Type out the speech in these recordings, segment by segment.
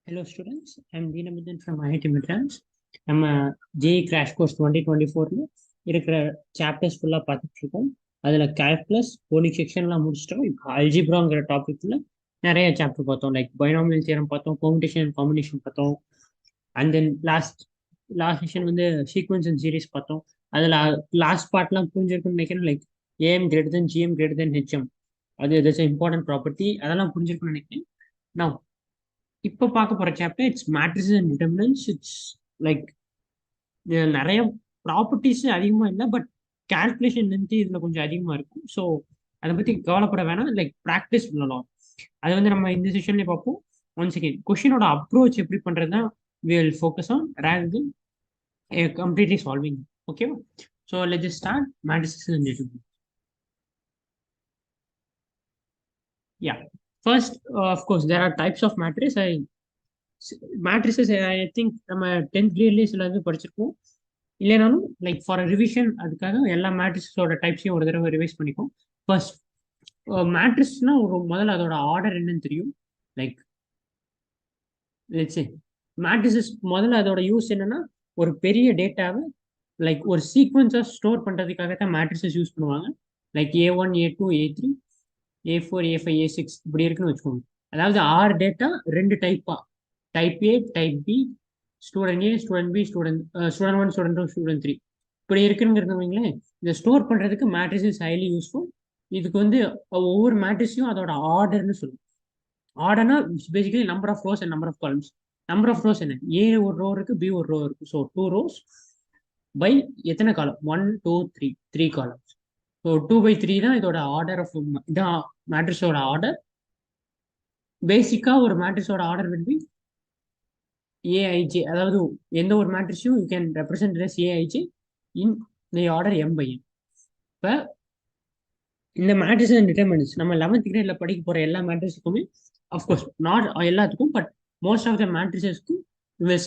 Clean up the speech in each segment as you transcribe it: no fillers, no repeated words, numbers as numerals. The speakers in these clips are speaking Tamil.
Hello students, I'm Deenabandhan from IIT Madras. நம்ம JEE Crash Course 2024 இருக்கிற சாப்டர்ஸ் ஃபுல்லாக பார்த்துட்டு இருக்கோம். அதில் கால்குலஸ் கோடிங் செக்ஷன்லாம் முடிச்சிட்டோம். இப்போ அல்ஜிப்ராங்கிற டாபிக்ல நிறைய சாப்டர் பார்த்தோம். லைக் பைனாமியல் தியரம் பார்த்தோம், பெர்முடேஷன் அண்ட் காம்பினேஷன் பார்த்தோம். அண்ட் தென் லாஸ்ட் செஷன் வந்து சீக்வன்ஸ் அண்ட் சீரிஸ் பார்த்தோம். அதில் லாஸ்ட் பார்ட்லாம் புரிஞ்சிருக்குன்னு நினைக்கிறேன். Like AM greater than GM greater than HM, அது தட்ஸ் இம்பார்ட்டன்ட் ப்ராப்பர்ட்டி, அதெல்லாம் புரிஞ்சிருக்குன்னு நினைக்கிறேன். நான் இப்போ பார்க்க போற chapter it's matrices and determinants. It's like நிறைய ப்ராப்பர்ட்டிஸ் அதிகமா இல்லை, பட் கால்குலேஷன் வந்து இதுல கொஞ்சம் அதிகமா இருக்கும். ஸோ அதை பத்தி கவலைப்பட வேணாம், லைக் ப்ராக்டிஸ் பண்ணலாம். அது வந்து நம்ம இந்த செஷன்லேயே பார்ப்போம். ஒன்ஸ் அகேன் கொஷினோட அப்ரோச் எப்படி பண்றது தான் will focus on rather then completely solving. ஓகேவா? So let just start matrices and determinants. Yeah. First, of course, there are types of matrices. Matrices, I think நம்ம 10th கிரேட்லேயே சில இது படிச்சிருக்கோம். இல்லைனாலும் லைக் ஃபார் ரிவிஷன் அதுக்காக எல்லா மேட்ரிஸோட டைப்ஸையும் ஒரு தடவை ரிவைஸ் பண்ணிக்கும். ஃபர்ஸ்ட் மேட்ரிக்ஸ்னா முதல்ல அதோட ஆர்டர் என்னன்னு தெரியும். லைக் லெட்ஸ் சே மேட்ரிசஸ் முதல்ல அதோட யூஸ் என்னன்னா, ஒரு பெரிய டேட்டாவை லைக் ஒரு சீக்வன்ஸாக ஸ்டோர் பண்ணுறதுக்காக தான் மேட்ரிசஸ் யூஸ் பண்ணுவாங்க. Like A1 A2 A3 A4 A5 A6 இப்படி இருக்குன்னு வச்சுக்கோங்க. அதாவது 6 டேட்டா 2 டைப்பா, type A, type B, student A, student B, student 1, student 2, student 3 இப்படி இருக்குங்கிறது வைங்களேன். இதை ஸ்டோர் பண்றதுக்கு மேட்ரிசஸ் ஹைலி யூஸ்ஃபுல். இதுக்கு வந்து ஒவ்வொரு மேட்ரிஸையும் அதோட ஆர்டர்னு சொல்லுவோம். ஆர்டர்னா basically number of rows and number of columns. Number of rows என்ன, ஏ ஒரு ரோ இருக்கு, பி ஒரு ரோ இருக்கு. ஸோ 2 rows பை எத்தனை காலம், 1 2 3 காலம்ஸ். ஸோ 2/3 தான் இதோட ஆர்டர் ஆஃப், இதான் மேட்ரிக்ஸோட ஆர்டர். பேசிக்கா ஒரு மேட்ரிக்ஸோட ஆர்டர் வந்து ஏஐஜே, அதாவது எந்த ஒரு மேட்ரிக்ஸையும் you can represent as A I J in the order M/N. இப்போ இந்த மேட்ரிக்ஸ் அண்ட் டிட்டர்மினன்ட்ஸ் நம்ம 11th கிரேட்ல படிக்க போற எல்லா மேட்ரிக்ஸுக்குமே, அஃப்கோர்ஸ் நாட் எல்லாத்துக்கும், பட் மோஸ்ட் ஆஃப் த மேட்ரிக்ஸஸ்க்கும்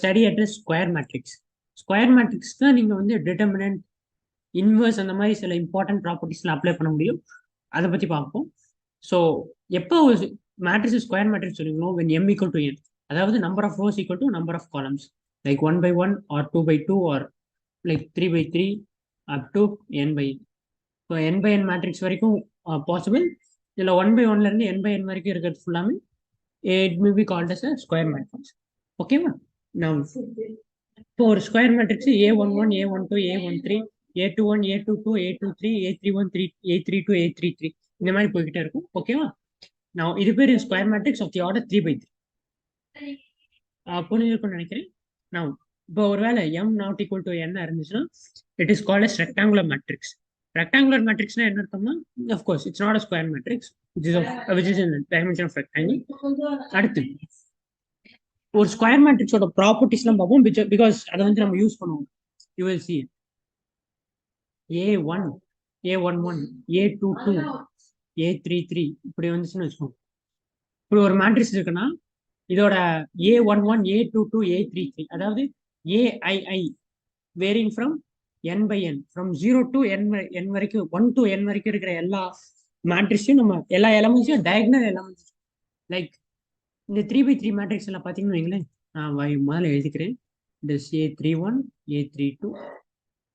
study at square matrix. Square matrix தான் நீங்க வந்து டிட்டர்மினன்ட், இன்வர்ஸ் அந்த மாதிரி சில இம்பார்ட்டன்ட் ப்ராப்பர்ட்டிஸ்லாம் அப்ளை பண்ண முடியும். அதை பத்தி பார்ப்போம். ஸோ எப்போ மேட்ரிக்ஸ் ஸ்கொயர் மேட்ரிக்ஸ் சொல்லிங்களோ, when M = N, அதாவது number of rows equal to number of columns, like 1/1 or 2/2 or like 3/3 up to N/N. So N/N matrix வரைக்கும் பாசிபிள். இதில் 1/1 இருந்து N/N வரைக்கும் இருக்கிறது ஃபுல்லாமே it may be called as a square matrix. ஓகேவா? நான் இப்போ ஒரு square matrix A11 A12 A13 A21 A22 A23 A31 A32 A33 இந்த மாதிரி போய்கிட்டே இருக்கும். ஓகேவா? நான் இது பேர் square matrix of the order 3/3. புரிஞ்சிருக்கும்னு நினைக்கிறேன். நான் இப்போ ஒருவேளை M ≠ N இருந்துச்சுன்னா it is called as rectangular matrix. ரெக்டாங்குலர் மேட்ரிக்ஸ்னா என்ன அர்த்தம்னா, of course it's not a square matrix which is in the dimension of rectangle. அடுத்து ஒரு ஸ்கொயர் மேட்ரிக்ஸோட ப்ராப்பர்ட்டிஸ்லாம் பார்ப்போம், பிகாஸ் அதை வந்து நம்ம யூஸ் பண்ணுவோம். You will see A1 A11 A22 A33 இப்படி வந்துச்சுன்னு வச்சுக்கோங்க. இப்படி ஒரு மேட்ரிக்ஸ் இருக்குன்னா இதோட A11 A22 A33, அதாவது AII varying from N/N, from 0 to N வரைக்கும், 1 to N வரைக்கும் இருக்கிற எல்லா மேட்ரிக்ஸையும் நம்ம எல்லா எலமெண்ட்ஸையும் டயக்னல் எலமெண்ட்ஸ், லைக் இந்த 3/3 மேட்ரிக்ஸ் எல்லாம் பார்த்தீங்கன்னு வைங்களேன். நான் முதல்ல எழுதிக்கிறேன். this A31 A32,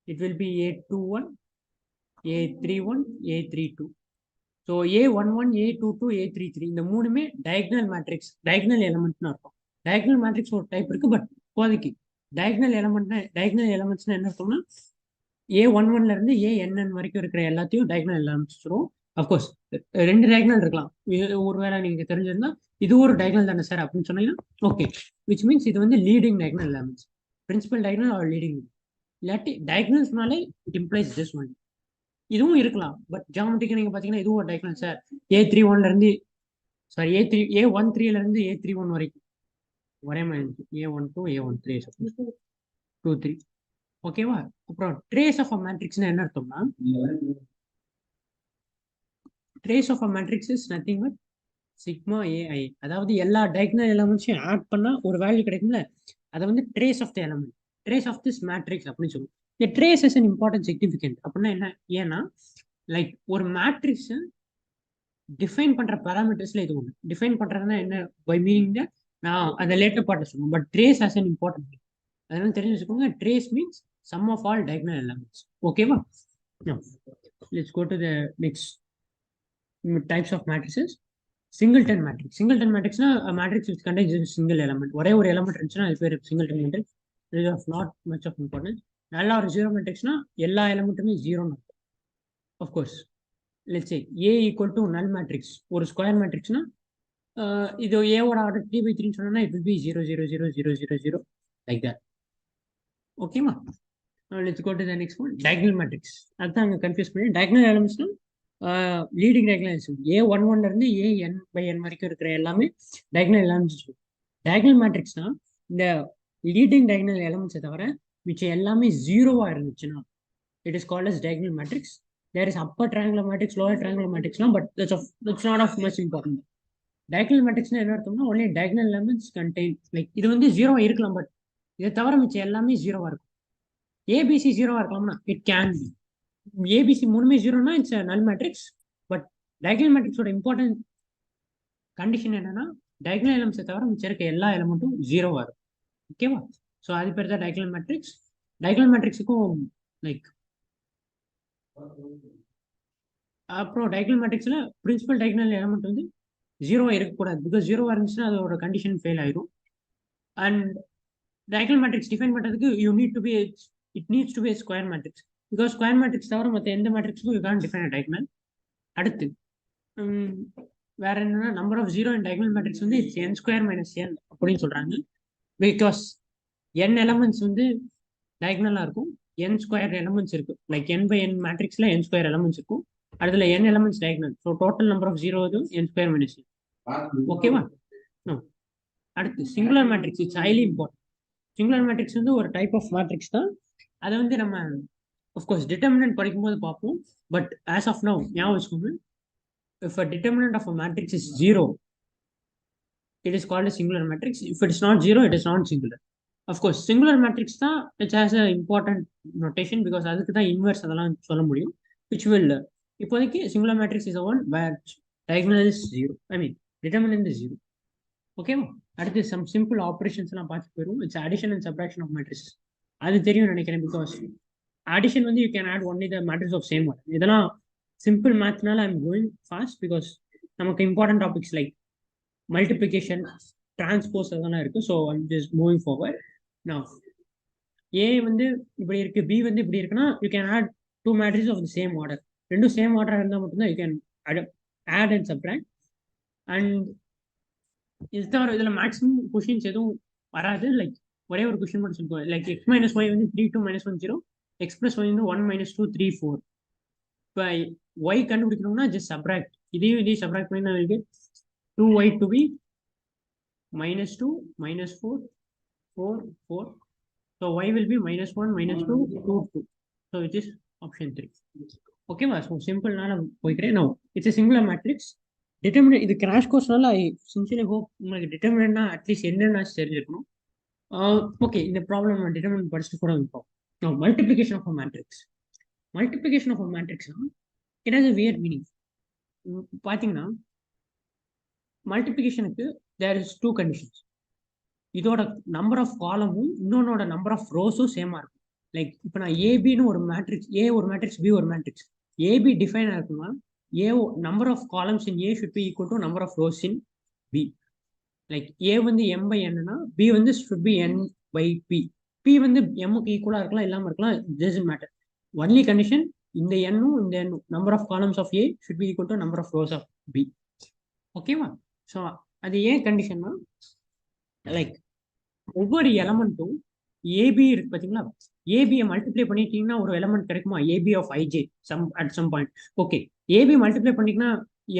it will be A21 A31 A32. So A11 A22 A33 இந்த மூணுமே டயக்னல் மேட்ரிக்ஸ், டயக்னல் எலமெண்ட்னு அர்த்தம். டயக்னல் மேட்ரிக்ஸ் ஒரு டைப் இருக்கு, பட் இப்போதைக்கு டயக்னல் எலமெண்ட்ஸ்னா என்ன அர்த்தம்னா, A11 இருந்து ANN வரைக்கும் இருக்கிற எல்லாத்தையும் டயக்னல் எலமெண்ட்ஸ் சொல்லுவோம். அஃப்கோர்ஸ் 2 டயக்னல் இருக்கலாம். ஒருவேளை நீங்க தெரிஞ்சிருந்தா இது ஒரு டயக்னல் தானே சார் அப்படின்னு சொன்னீங்கன்னா ஓகே, விச் மீன்ஸ் இது வந்து leading diagonal elements, principal diagonal are leading. இல்லாட்டி டயக்னல்ஸ்னாலே இட் இம்ப்ளைஸ் திஸ் ஒன். இதுவும் இருக்கலாம், பட் ஜாமெட்ரிக்கு நீங்க பாத்தீங்கன்னா இதுவும் ஒரு டயக்னல் சார். A31 இருந்து சாரி A13 இருந்து A31 வரைக்கும் ஒரே மாதிரி A12 A13 2 3. ஓகேவா? அப்புறம் ட்ரேஸ் ஆஃப் அ மேட்ரிக்ஸ்னா என்ன அர்த்தம்னா, trace of a matrix is nothing but sigma AI. அதாவது எல்லா டயக்னல் எலமெண்ட்ஸையும் ஆட் பண்ணா ஒரு வேல்யூ கிடைக்கும்ல, அதை வந்து trace of the element, trace of this matrix அப்படின்னு சொல்லுவோம். இந்த trace is an important significant அப்படின்னா என்ன, ஏன்னா லைக் ஒரு மேட்ரிக்ஸ் டிஃபைன் பண்ற பேராமீட்டர்ஸ்ல இது ஒன்று. டிஃபைன் பண்றதுன்னா என்ன, பை மீனிங் த நான் அந்த லேட்டர் பார்ட்டில் சொல்லுவேன். But trace as an important. அதனால தெரிஞ்சு வச்சுக்கோங்க. Trace means sum of all diagonal elements. ஓகேவா? Now, let's go to the next types of matrices. Singleton matrix. Singleton matrix na a matrix which contains a single element. ஒரே ஒரு element இருந்துச்சுன்னா அது பேர் singleton matrix. It is of not much of importance. நல்ல ஒரு ஜீரோ மேட்ரிக்ஸ்னா எல்லா எலமெண்ட்டுமே ஜீரோன்னு இருக்கும். Of course, let's say A equal to null matrix ஒரு ஸ்கொயர் மேட்ரிக்ஸ்னா இது ஏவோட ஆர்டர் 3/3 சொன்னா it will be 0 0 0 0 0 0 like that. ஓகேமா? Let's go to the next one. Diagonal matrix. அதுதான் அங்கே கன்ஃபியூஸ் பண்ணி diagonal elements leading diagonal elements A11 இருந்து AN/N வரைக்கும் இருக்கிற எல்லாமே diagonal elements. diagonal matrixனா இந்த லீடிங் diagonal elements தவிர மிச்சம் எல்லாமே ஜீரோவா இருந்துச்சுன்னா it is called as diagonal matrix. There is upper triangular matrix, lower triangular matrix, but that's not of much importance. diagonal matrix என்ன அர்த்தம்னா only diagonal elements contain, like இது வந்து ஜீரோ இருக்கலாம், பட் இதை தவிர மிச்சம் எல்லாமே ஜீரோவா இருக்கும். ஏபிசி ஜீரோவா இருக்கலாம்னா இட் கேன் பி. ஏபிசி மூணுமே ஜீரோனா it's null matrix. But diagonal மேட்ரிக்ஸோட இம்பார்ட்டன்ட் கண்டிஷன் என்னன்னா diagonal எலமெண்ட்ஸை தவிர மிச்சம் இருக்க எல்லா எலமெண்ட்டும் ஜீரோவா இருக்கும். ஓகேவா? ஸோ அது பேர் தான் diagonal மேட்ரிக்ஸ். diagonal மேட்ரிக்ஸுக்கும் லைக் அப்புறம் diagonal மேட்ரிக்ஸ்ல பிரின்சிபல் diagonal எலமெண்ட் வந்து ஜீரோவா இருக்கக்கூடாது. பிகாஸ் ஜீரோவா இருந்துச்சுன்னா அதோட கண்டிஷன் ஃபெயில் ஆயிரும். அண்ட் diagonal மேட்ரிக்ஸ் டிஃபைன் பண்ணுறதுக்கு it needs to be a square matrix. Because square matrix தவிர மற்ற எந்த மேட்ரிக்ஸுக்கும் you can't define a diagonal. அடுத்து வேற என்னன்னா number of zero in diagonal matrix வந்து it's n square minus n அப்படின்னு சொல்றாங்க. பிகாஸ் n எலமெண்ட்ஸ் வந்து diagonal-ஆ இருக்கும், n ஸ்கொயர் எலமெண்ட்ஸ் இருக்கு. லைக் n by n மேட்ரிக்ஸ்ல n ஸ்கொயர் எலமெண்ட்ஸ் இருக்கும், அதுல n elements diagonal. So total number of zero வந்து n ஸ்கொயர் மைனஸ் n. ஓகேவா? அடுத்து singular matrix. It's highly important. Singular matrix வந்து ஒரு டைப் ஆஃப் மேட்ரிக்ஸ் தான். அதை வந்து நம்ம அஃப்கோர்ஸ் டிட்டர்மினன்ட் படிக்கும்போது பார்ப்போம். பட் ஆஸ் ஆஃப் நவ் ஞாபகம் வச்சுக்கோங்க, if a determinant of a matrix is 0, it is called a singular matrix. If it is not 0, it is not singular. Of course, singular matrix தான் which has a important notation because அதுக்கு தான் inverse அதெல்லாம் சொல்ல முடியும். which will இப்போதைக்கு singular matrix is the one where diagonal is 0. I mean determinant is 0. ஓகேவா? அடுத்து சம் சிம்பிள் ஆப்ரேஷன்ஸ் எல்லாம் பார்த்து போயிடும். It's addition and subtraction of matrix. அது தெரியும் நினைக்கிறேன். பிகாஸ் அடிஷன் வந்து you can add only the matrix of same order. இதெல்லாம் சிம்பிள் மேத்னால ஐம் கோயிங் ஃபாஸ்ட் பிகாஸ் நமக்கு important topics like multiplication, transpose அதெல்லாம் இருக்கு. So I'm just moving forward. நான் ஏ வந்து இப்படி இருக்கு, பி வந்து இப்படி இருக்குன்னா you can add two matrix of the same order. ரெண்டும் சேம் ஆர்டராக இருந்தால் மட்டும்தான் you can add and subtract. And இது தவிர இதில் மேக்ஸிமம் கொஷின்ஸ் எதுவும் வராது. லைக் ஒரே ஒரு கொஷின் மட்டும் சொல்லுவோம். லைக் எக்ஸ் மைனஸ் ஒய் வந்து 3 2 -1 0, எக்ஸ் பிளஸ் ஒய் வந்து 1 -2 3 4. இப்போ ஒய் கண்டுபிடிக்கணும்னா ஜஸ்ட் சப்ராக்ட். இதையும் சப்ராக்ட் பண்ணி தான் இருக்கு. 2y to be -2 -4 4 4. So y will be -1 -2 2 2. So it is option 3. ஓகேவா? ஸோ சிம்பிள்னால போய்க்கிறேன். No it's a singular matrix. Determinant இது கிராஷ் கோர்ஸ்னால ஐ சின்சியர்லி ஹோப் உங்களுக்கு டிட்டர்மினன்ட்னா அட்லீஸ்ட் என்னென்னாச்சு தெரிஞ்சிருக்கணும். ஓகே, இந்த ப்ராப்ளம் டிட்டர்மினன்ட் படிச்சுட்டு கூட இருப்போம். Multiplication of a matrix. Multiplication of a மேட்ரிக்ஸ்னா it has a weird meaning. பார்த்தீங்கன்னா மல்டிப்ளிகேஷனுக்கு தேர் இஸ் 2 கண்டிஷன்ஸ். இதோட நம்பர் ஆஃப் காலமும் இன்னொன்னோட நம்பர் ஆஃப் ரோஸும் சேமாக இருக்கும். லைக் இப்போ நான் ஏபின்னு ஒரு மேட்ரிக்ஸ், ஏ ஒரு மேட்ரிக்ஸ், பி ஒரு மேட்ரிக்ஸ். ஏபி டிஃபைன் இருக்குன்னா A number of columns in A should be equal to number of rows in B. Like A வந்து m by n னா B வந்து should be n by P. P வந்து m க்கு ஈக்குவலா இருக்கலாம், இல்லாம இருக்கலாம், doesn't matter. Only condition இந்த n இந்த n number of columns of A should be equal to number of rows of B. ஓகேவா? ஸோ அது ஏன் கண்டிஷன்னா லைக் ஒவ்வொரு எலமெண்ட்டும் ஏபி இருக்கு பார்த்தீங்களா, ஏபியை மல்டிப்ளை பண்ணிட்டீங்கன்னா ஒரு எலமெண்ட் கிடைக்குமா, A B of I J at some point. Okay, A B multiply பண்ணிட்டீங்கன்னா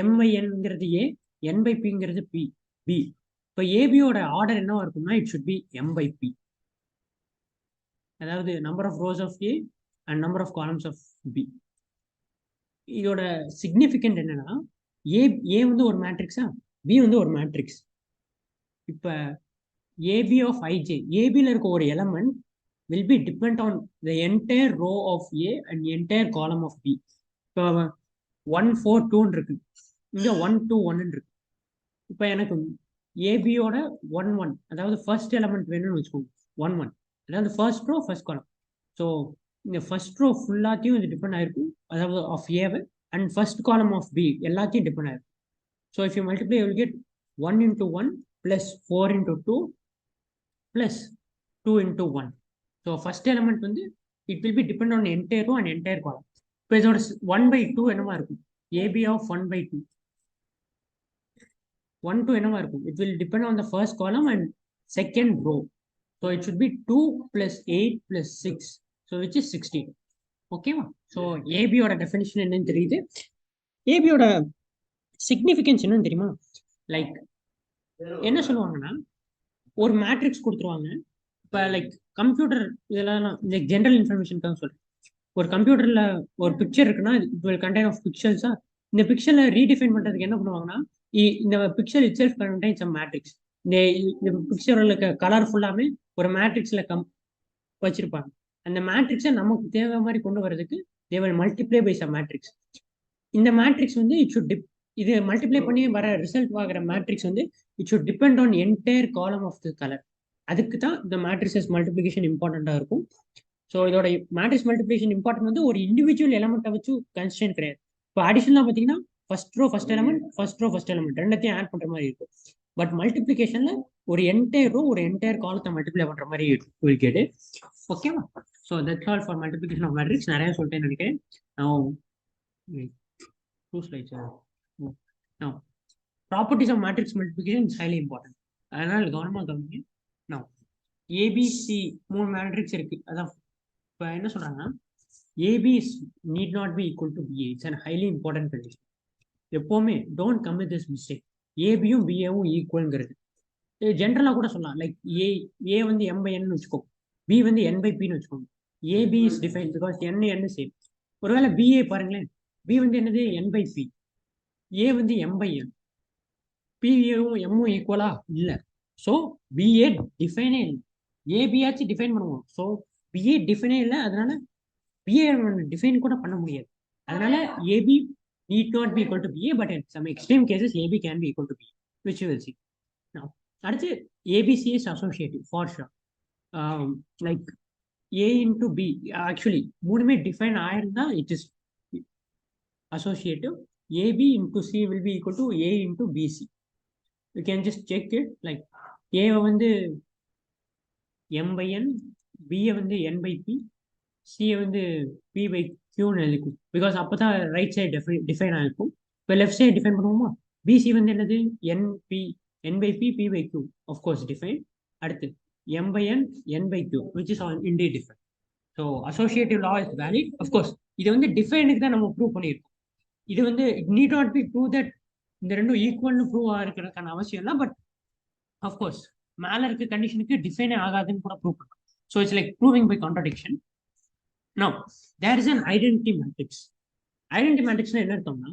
எம்ஐஎன்ங்கிறது ஏ, என் பை பிங்கிறது பி பி. இப்போ ஏபியோட ஆர்டர் என்னவா இருக்கும்னா it should be M by P. அதாவது number of rows of A and number of columns of B. இதோட சிக்னிஃபிகண்ட் என்னன்னா ஏ வந்து ஒரு மேட்ரிக்ஸா, பி வந்து ஒரு மேட்ரிக்ஸ். இப்போ ஏபி ஆஃப் ஐஜே, ஏபியில் இருக்க ஒரு element will be depend on the entire row of A and entire column of B. இப்போ 1 4 2 இருக்கு, இங்க 1 2 1 இருக்கு. இப்போ எனக்கு ஏபியோட 1 1, அதாவது ஃபர்ஸ்ட் எலமெண்ட் வேணும்னு வச்சுக்கோங்க. 1 1, அதாவது first row first column. So இந்த ஃபர்ஸ்ட் ரோ ஃபுல்லாத்தையும் இது டிபெண்ட் ஆயிருக்கும், அதாவது ஆஃப் ஏவை, and first column of B எல்லாத்தையும் டிபெண்ட் ஆயிருக்கும். So if you multiply you will get 1 into 1 plus 4 into 2 plus 2 into 1. So first element வந்து it will be depend on entire row and entire column. இப்போ இதோட 1/2 என்னவா இருக்கும்? ஏபி ஆஃப் 1/2 1 to என்னவா இருக்கும்? It will depend on the first column and second row. So it should be 2 plus 8 plus 6. So which is 16. ஓகேவா? ஸோ ஏபியோட டெஃபினிஷன் என்னன்னு தெரியுது. ஏபியோட சிக்னிஃபிகன்ஸ் என்னன்னு தெரியுமா? லைக் என்ன சொல்லுவாங்கன்னா, ஒரு மேட்ரிக்ஸ் கொடுத்துருவாங்க. இப்போ லைக் கம்ப்யூட்டர் இதெல்லாம் லைக் ஜென்ரல் இன்ஃபர்மேஷனுக்காக சொல்றேன். ஒரு கம்ப்யூட்டர்ல ஒரு பிக்சர் இருக்குன்னா இட் வில் கண்டெயின் ஆஃப் பிக்சல்ஸா. இந்த பிக்சரை ரீடிஃபைன் பண்றதுக்கு என்ன பண்ணுவாங்கன்னா, இந்த picture itself contains some matrix. இந்த பிக்சர்ல கலர் ஃபுல்லாமே ஒரு மேட்ரிக்ஸ்ல வச்சிருப்பாங்க. அந்த மேட்ரிக்ஸை நமக்கு தேவை மாதிரி கொண்டு வரதுக்கு they will multiply by some matrix. இந்த மேட்ரிக்ஸ் வந்து இது மல்டிப்ளை பண்ணி வர ரிசல்ட் ஆகிற மேட்ரிக்ஸ் வந்து it should depend on entire column of the colour. அதுக்கு தான் இந்த மேட்ரிக்ஸஸ் மல்டிப்ளிகேஷன் இம்பார்ட்டண்டா இருக்கும். ஸோ இதோட மேட்ரிக்ஸ் மல்டிப்ளிகேஷன் இம்பார்ட்டன்ட் வந்து ஒரு இண்டிவிஜுவல் எலமெண்ட்டை வச்சு கன்ஸ்ட்ரெயின் கிடையாது. இப்போ அடிஷனலாக பார்த்தீங்கன்னா ஃபர்ஸ்ட் ரோ ஃபர்ஸ்ட் எலமெண்ட் ரெண்டத்தையும் ஆட் பண்ற மாதிரி இருக்கும். பட் மல்டிப்ளிகேஷன்ல ஒரு என்டையர் ரோ ஒரு என்டையர் காலத்தை மல்டிப்ளை பண்ற மாதிரி வில் கெட். ஓகேவா? So that's all for multiplication of matrix. நிறைய சொல்லிட்டேன்னு நினைக்கிறேன். Two slides. Now, properties of matrix multiplication is highly important. அதனால கவனமா கவனிங்க. Now, ABC 3 மேட்ரிக்ஸ் இருக்கு. அதான் இப்போ என்ன சொல்றாங்கன்னா, AB need not be equal to BA. It's a highly important condition. எப்பவுமே டோன்ட் கமிட் திஸ் மிஸ்டேக். ஏபியும் பிஏவும் ஈக்குவல்ங்கிறது ஜென்ரலா கூட சொல்லலாம். லைக் ஏ வந்து M/N வச்சுக்கோ, பி வந்து N/P வச்சுக்கோங்க. AB is define because N same. ஒருவேளை பிஏ பாருங்களேன், பி வந்து என்னது N/P, ஏ வந்து M/N, பிஏவும் எம்மும் ஈக்குவலா இல்லை. ஸோ பிஏ டிஃபைனே இல்லை. ஏபியாச்சு டிஃபைன் பண்ணுவோம். ஸோ பிஏ டிஃபைனே இல்லை, அதனால பிஏ டிஃபைன் கூட பண்ண முடியாது. அதனால AB need not be equal to BA, but in some extreme cases AB can be equal to BA, which you will see. Now, அடுத்து ABC is associative for sure. Like A into B, actually மூணுமே டிஃபைன் ஆயிருந்தா it is associative. AB into C will be equal to A into BC. You can just check it. Like A வந்து M/N, B வந்து N/P, C வந்து P/Q இருக்கும். பிகாஸ் அப்பதான் ரைட் சைடு டிஃபைன் ஆயிருக்கும். இப்போ லெஃப்ட் சைடு டிஃபைன் பண்ணுவோமா? பிசி வந்து என்னது? N/P P/Q, of course define. அடுத்து M/N N/Q, which is indeed different. So associative law is valid. Of course இது வந்து டிஃபைனுக்கு தான் நம்ம ப்ரூவ் பண்ணியிருக்கோம். இது வந்து it need not be prove that இந்த ரெண்டும் ஈக்குவல்னு ப்ரூவ் இருக்கிறதுக்கான அவசியம் இல்லை. பட் அஃப்கோர்ஸ் மேல இருக்க கண்டிஷனுக்கு டிஃபைனே ஆகாதுன்னு கூட ப்ரூவ் பண்ணுறோம். So it's like proving by contradiction. Now, there is an identity matrix. Identity matrix என்ன அர்த்தம்னா,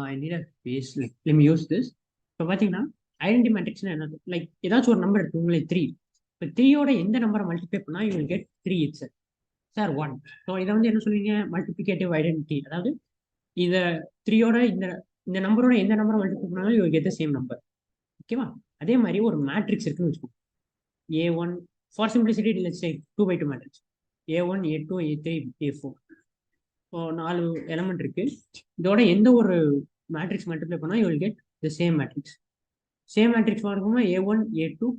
I need a space. Like, let me use this. இப்போ பார்த்தீங்கன்னா ஐடென்டி மேட்ரிக்ஸ்னா என்ன? லைக் ஏதாச்சும் ஒரு நம்பர் எடுத்து உங்களுக்கு 3. இப்போ 3யோட எந்த நம்பரை மல்டிப்ளை பண்ணா you will get 3 itself. Sir 1. So இதை வந்து என்ன சொல்லுவீங்க? Multiplicative identity. அதாவது இதை 3யோட இந்த நம்பரோட எந்த நம்பரை மல்டிப்ளை பண்ணாலும் you will get the same number. ஓகேவா? அதே மாதிரி ஒரு மேட்ரிக்ஸ் இருக்குன்னு வச்சுக்கோங்க. A1 for simplicity let's take 2/2 matrix. A1 A2 A3 A4. So 4 element இருக்கு. இதோட எந்த ஒரு மேட்ரிக்ஸ் மல்டிப்ளை பண்ணால் you will get the same matrix. Same matrix இருக்குமா? A1 A2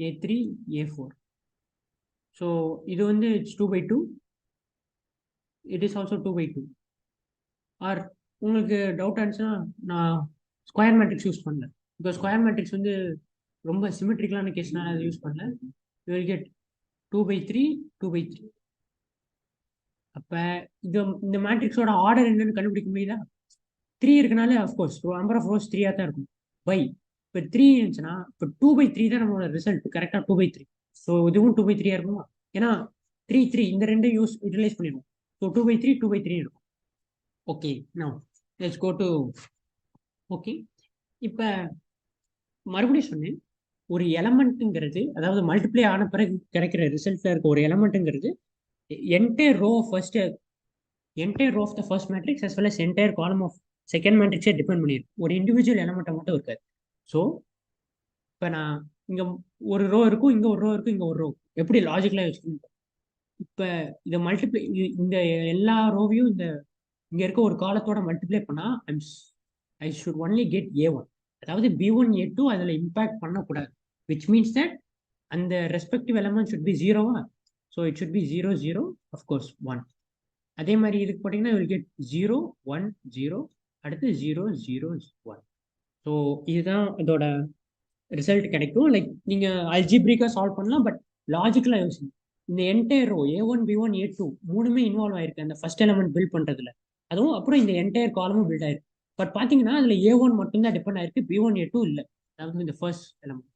A3 A4. So இது வந்து it's 2/2. It is also 2/2. Or உங்களுக்கு டவுட் ஆச்சுன்னா நான் ஸ்கொயர் மேட்ரிக்ஸ் யூஸ் பண்ணல. பிகாஸ் ஸ்கொயர் மேட்ரிக்ஸ் வந்து ரொம்ப சிமெட்ரிக்கலான கேஸ்னால அதை யூஸ் பண்ணல. You will get 2/3 2/3. அப்ப இந்த மேட்ரிக்ஸோட ஆர்டர் என்னன்னு கண்டுபிடிக்க முடியுதா? 3 இருக்கனால அஃப்கோர்ஸ் நம்பர் ஆஃப் ரோஸ் 3 தான் இருக்கும். பை இப்போ 3 இருந்துச்சுன்னா இப்போ 2/3 தான் நம்மளோட ரிசல்ட். கரெக்டாக 2/3. ஸோ இதுவும் 2/3 இருக்குமா? ஏன்னா 3 3 இந்த ரெண்டும் யூட்டிலைஸ் பண்ணிடுவோம். ஸோ 2/3 2/3 இருக்கும். Okay, no let's go to. Okay, இப்போ மறுபடியும் சொன்னேன், ஒரு எலமெண்ட்டுங்கிறது, அதாவது மல்டிப்ளை ஆன பிறகு கிடைக்கிற ரிசல்ட்ல இருக்க ஒரு எலமெண்ட்டுங்கிறது entire row of the first matrix as well as entire column of second matrix depend பண்ணிருக்கு. ஒரு இண்டிவிஜுவல் எலமெண்ட்டை மட்டும் இருக்காது. ஸோ இப்போ நான் இங்க ஒரு ரோ இருக்கும், இங்க ஒரு ரோ இருக்கும், இங்க ஒரு ரோ, எப்படி லாஜிக்கலா யோசிக்கணும். இப்போ இதை மல்டிப்ளை, இந்த எல்லா ரோவையும் இந்த இங்க இருக்க ஒரு காலத்தோட மல்டிப்ளை பண்ணா I should only get A1. அதாவது B1 A2 அதுல இம்பாக்ட் பண்ணக்கூடாது, விச் மீன்ஸ் தட் அந்த ரெஸ்பெக்டிவ் எலமெண்ட் ஷுட் பி ஜீரோவா. So it should be 0 0 of course 1. அதே மாதிரி இதுக்கு பார்த்தீங்கன்னா வில் கெட் 0 1 0, அடுத்து 0 0 1. ஸோ இதுதான் இதோட ரிசல்ட் கிடைக்கும். லைக் நீங்க அல்ஜிப்ரிக்கா சால்வ் பண்ணலாம், பட் லாஜிக்கலா யோசிங்க. இந்த entire row A1 B1 A2 மூணுமே இன்வால்வ் ஆயிருக்கு அந்த ஃபர்ஸ்ட் எலமெண்ட் பில்ட் பண்றதுல. அதுவும் அப்புறம் இந்த என்டையர் காலமும் பில்ட் ஆயிருக்கு. பட் பாத்தீங்கன்னா அதுல A1 மட்டும்தான் டிபெண்ட் ஆயிருக்கு, B1 A2 இல்ல. அதாவது இந்த ஃபர்ஸ்ட் எலமெண்ட்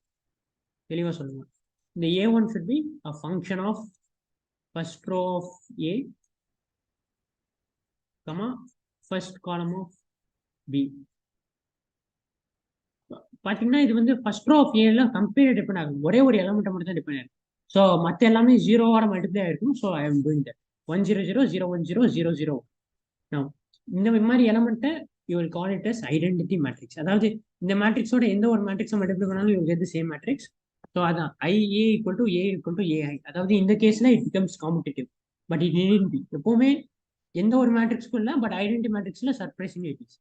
தெளிவா சொல்லுங்க. இந்த A1 should be a function of first row of A, comma first column of B. பாத்தீங்கன்னா இது வந்து ஃபர்ஸ்ட் ரோ ஆஃப் ஏல கம்பேர் டிபெண்ட் ஆகும், ஒரே ஒரு எலமெண்ட் மட்டும் தான் டிபெண்ட் ஆகும். ஸோ மற்ற எல்லாமே ஜீரோவோட மல்டிப்ளை ஆயிருக்கும். So I am doing that 1 0 0 0 1 0 0 0. இந்த மாதிரி எலமெண்ட்டை you will call it as identity matrix. அதாவது இந்த மேட்ரிக்ஸோட எந்த ஒரு மேட்ரிக்ஸை மல்டிப்ளை பண்ணாலும் you get the same matrix. So அதான் IA equal to A equal to AI. அதாவது இந்த கேஸ்ல it becomes commutative, but it need be. எப்பவுமே எந்த ஒரு மேட்ரிக்ஸ்க்கும் இல்லை, பட் ஐடென்டி மேட்ரிக்ஸ்ல சர்ப்ரைசிங் இட் இஸ்.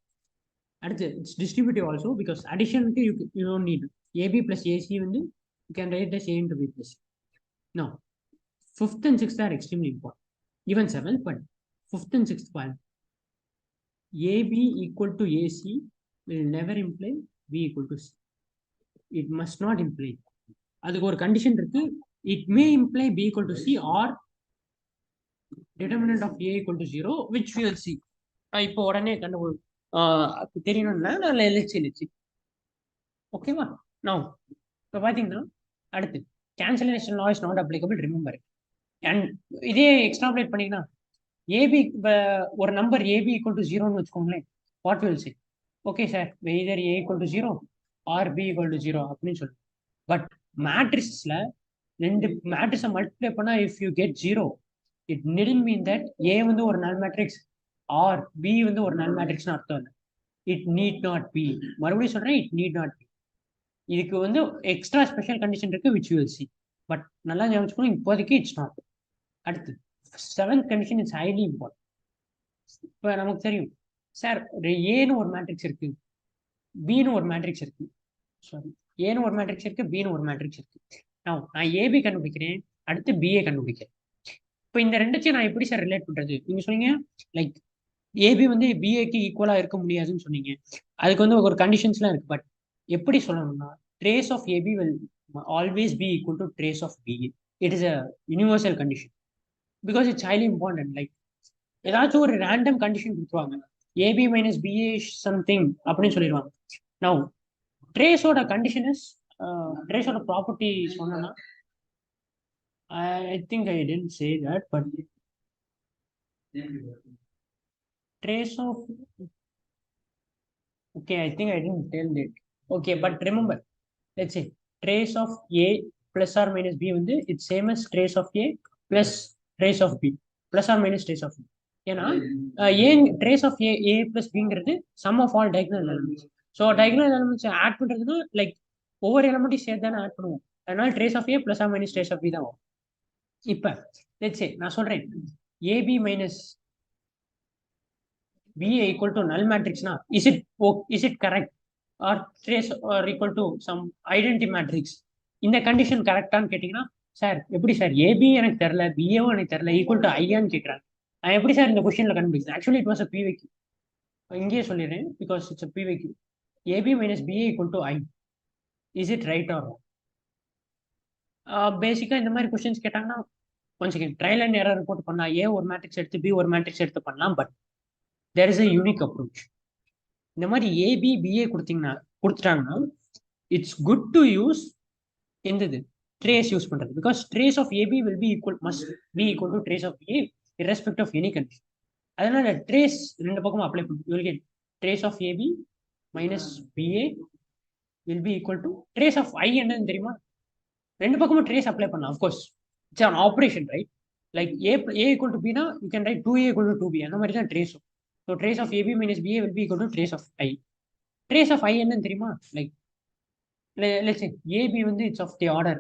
அடுத்து இட்ஸ் டிஸ்ட்ரிபியூட்டிவ் ஆல்சோ, பிகாஸ் அடிஷனுக்கு you don't need AB plus AC வந்து you can right as A into B plus. No, 5th and 6th are extremely important. Even 7th, but 5th and 6th point. AB equal to AC will never imply B equal to C. It must not imply. அதுக்கு ஒரு கண்டிஷன் இருக்கு. It may imply B equal to C or determinant of A equal to 0, which we will see. இப்போ உடனே தெரியணும்னா நான் எழுச்சி. ஓகேவா? நான் இப்போ பார்த்தீங்கன்னா அடுத்து cancellation law is not applicable, remember. And இதே எக்ஸ்ட்ராப்லேட் பண்ணிங்கன்னா ஏபி ஒரு நம்பர் ஏபி ஈக்குவல் டு 0ன்னு வச்சுக்கோங்களேன். What will say, okay sir whether A equal to 0 or B equal to 0 அப்படின்னு சொல்லு. பட் மேட்ரிக்ஸ்ல ரெண்டு மேட்ரிக்ஸை மல்டிப்ளை பண்ணா if you get 0, it doesn't mean that A வந்து ஒரு நல் மேட்ரிக்ஸ் ஆர் B வந்து ஒரு நல் மேட்ரிக்ஸ்னு அர்த்தம் இல்லை. It need not be. மறுபடியும் சொல்றேன், இட் நீட் நாட் பி. இதுக்கு வந்து எக்ஸ்ட்ரா ஸ்பெஷல் கண்டிஷன் இருக்கு, which you will see. But நல்லா ஞாபகம், இப்போதைக்கு இட்ஸ் நாட். அடுத்து 7th condition it's highly important. இப்போ நமக்கு தெரியும் சார், ஏன்னு ஒரு மேட்ரிக்ஸ் இருக்கு, பின்னு ஒரு மேட்ரிக்ஸ் இருக்கு. சாரி, ஏன்னு ஒரு மேட்ரிக்ஸ் இருக்கு, பின்னு ஒரு மேட்ரிக்ஸ் இருக்கு. நான் ஏபி கண்டுபிடிக்கிறேன், அடுத்து பிஏ கண்டுபிடிக்கிறேன். இப்போ இந்த ரெண்டுத்தையும் நான் எப்படி சார் ரிலேட் பண்றது? நீங்க சொன்னீங்க லைக் ஏபி வந்து பிஏக்கு ஈக்குவலா இருக்க முடியாதுன்னு சொன்னீங்க. அதுக்கு வந்து ஒரு கண்டிஷன்ஸ்லாம் இருக்கு. பட் எப்படி சொல்லணும்னா trace of AB will always be equal to trace of BA. It is a universal condition because it's highly important. Like ஏதாச்சும் ஒரு ரேண்டம் கண்டிஷன் கொடுத்துருவாங்க, ஏபி மைனஸ் பிஏ சம்திங் அப்படின்னு சொல்லிடுவாங்க. நவ் ட்ரேஸோட கண்டிஷன் இஸ், ட்ரேஸோட ப்ராப்பர்ட்டி சொன்னா I think I tend say that, but trace of, okay, I think I didn't tell that. Okay, but remember, let's say trace of A plus or minus B வந்து it's same as trace of A plus trace of B plus or minus trace of B. ஏன்னா ஏன் trace of A plus Bங்கிறது sum of all diagonal elements. So diagonal elements add பண்றதுன்னா லைக் ஒவ்வொரு எலமெண்ட்டையும் சேர்த்து தானே ஆட் பண்ணுவோம். அதனால trace of A plus or minus trace of B தான் வரும். இப்போ let's say நான் சொல்றேன் AB minus BA equal to null matrix na, is it correct or trace or equal to some identity matrix? இந்த கண்டிஷன் கரெக்டான்னு கேட்டீங்கன்னா, சார் எப்படி சார் ஏபி எனக்கு தெரியல, பிஏவும் எனக்கு தெரியல, ஈக்குவல் டு ஐயான்னு கேட்குறாங்க. நான் எப்படி சார் இந்த கொஸ்டின்ல கண்டுபிடிச்சேன்? Actually it was a PYQ. இங்கேயே சொல்லிடுறேன், because it's a PYQ. AB minus BA equal to I, is it right or wrong? பேசிக்கா இந்த மாதிரி கொஸ்டின்ஸ் கேட்டாங்கன்னா கொஞ்சம் ட்ரையல் அண்ட் எரர் போட்டு பண்ணா, ஏ ஒரு மேட்ரிக்ஸ் எடுத்து பி ஒரு மேட்ரிக்ஸ் எடுத்து பண்ணலாம். But there is a unique approach. இந்த மாதிரி ஏபி பிஏ கொடுத்துட்டாங்கன்னா இட்ஸ் குட் டு யூஸ் எந்தது ட்ரேஸ் யூஸ் பண்றது, because trace of A B will be equal, must be equal to trace of B A irrespective of any condition. அதனால ட்ரேஸ் ரெண்டு பக்கமும் அப்ளை பண்ணும். You will get trace of A B minus B A will be equal to trace of I. என்னன்னு தெரியுமா? ரெண்டு பக்கமும் ட்ரேஸ் அப்ளை பண்ணலாம். Of course it's an operation, right? Like A equal to Bina you can right 2A equal to 2B. அந்த மாதிரி தான் ட்ரேஸும். So trace of AB minus BA will be equal to trace of I. Trace of I என்னன்னு தெரியுமா? Like let's say AB வந்து it's of the order,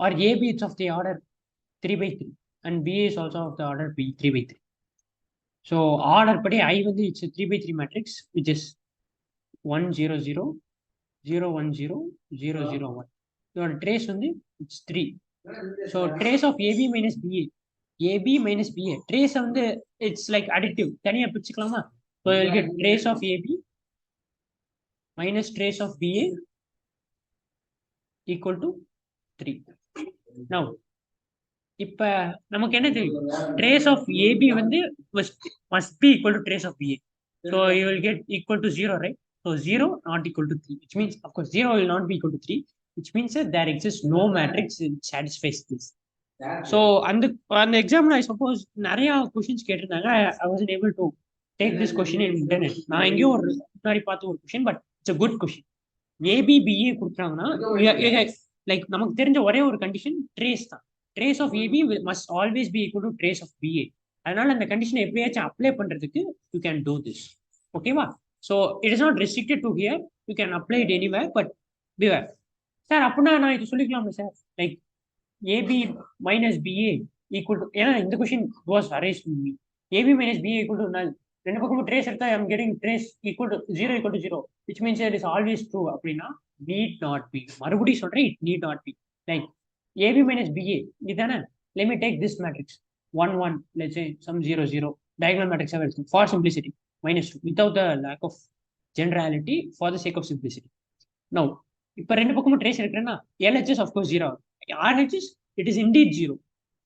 or AB it's of the order 3 by 3, and BA is also of the order B 3 by 3. So order படி I வந்து it's a 3 by 3 matrix which is 1 0 0 0 1 0 0 0 1. இதோட trace வந்து it's 3. So trace of AB minus BA, AB minus BA trace வந்து it's like additive, தனியா பிரிச்சுக்கலாமா? So you'll get trace of AB minus trace of BA equal to 3. Now இப்ப நமக்கு என்ன தெரியும்? trace of AB வந்து must be equal to trace of BA. So you will get equal to 0, right? So 0 not equal to 3, which means of course 0 will not be equal to 3, which means that there exists no matrix which satisfies this. So அந்த எக்ஸாம்ல I suppose நிறைய கொஸ்டின்ஸ் கேட்டிருந்தாங்க. I wasn't able to take this question in internet. நான் எங்கேயோ ஒரு முன்னாடி பார்த்த ஒரு question, but it's a good question. ABBA கொடுத்தாங்கன்னா லைக் நமக்கு தெரிஞ்ச ஒரே ஒரு கண்டிஷன் ட்ரேஸ் தான். Trace of AB must always be equal to trace of BA. அதனால அந்த கண்டிஷனை எப்படியாச்சும் அப்ளை பண்றதுக்கு யூ கேன் டூ திஸ். ஓகேவா? So it is not restricted to here, you can apply it anywhere, but beware. Sir அப்படின்னா நான் இது சொல்லிக்கலாமா sir? Like AB minus BA equal to, ஏன்னா இந்த question was addressed to me. AB minus BA equal to null. ரெண்டு பக்கமும் ட்ரேஸ் எடுத்தா I am getting trace equal to 0 equal to 0, which means it is always true. அப்படின்னா need not be. மறுபடியும் சொல்றேன், it need not be. Like AB minus BA இதுதானே? let me take this matrix 1 1, let's say some 0 0 diagonal matrix for simplicity minus 2 without the lack of generality, for the sake of simplicity. Now இப்ப ரெண்டு பக்கமும் trace எடுக்கிறேன்னா LHS of course 0, RHS it is indeed 0.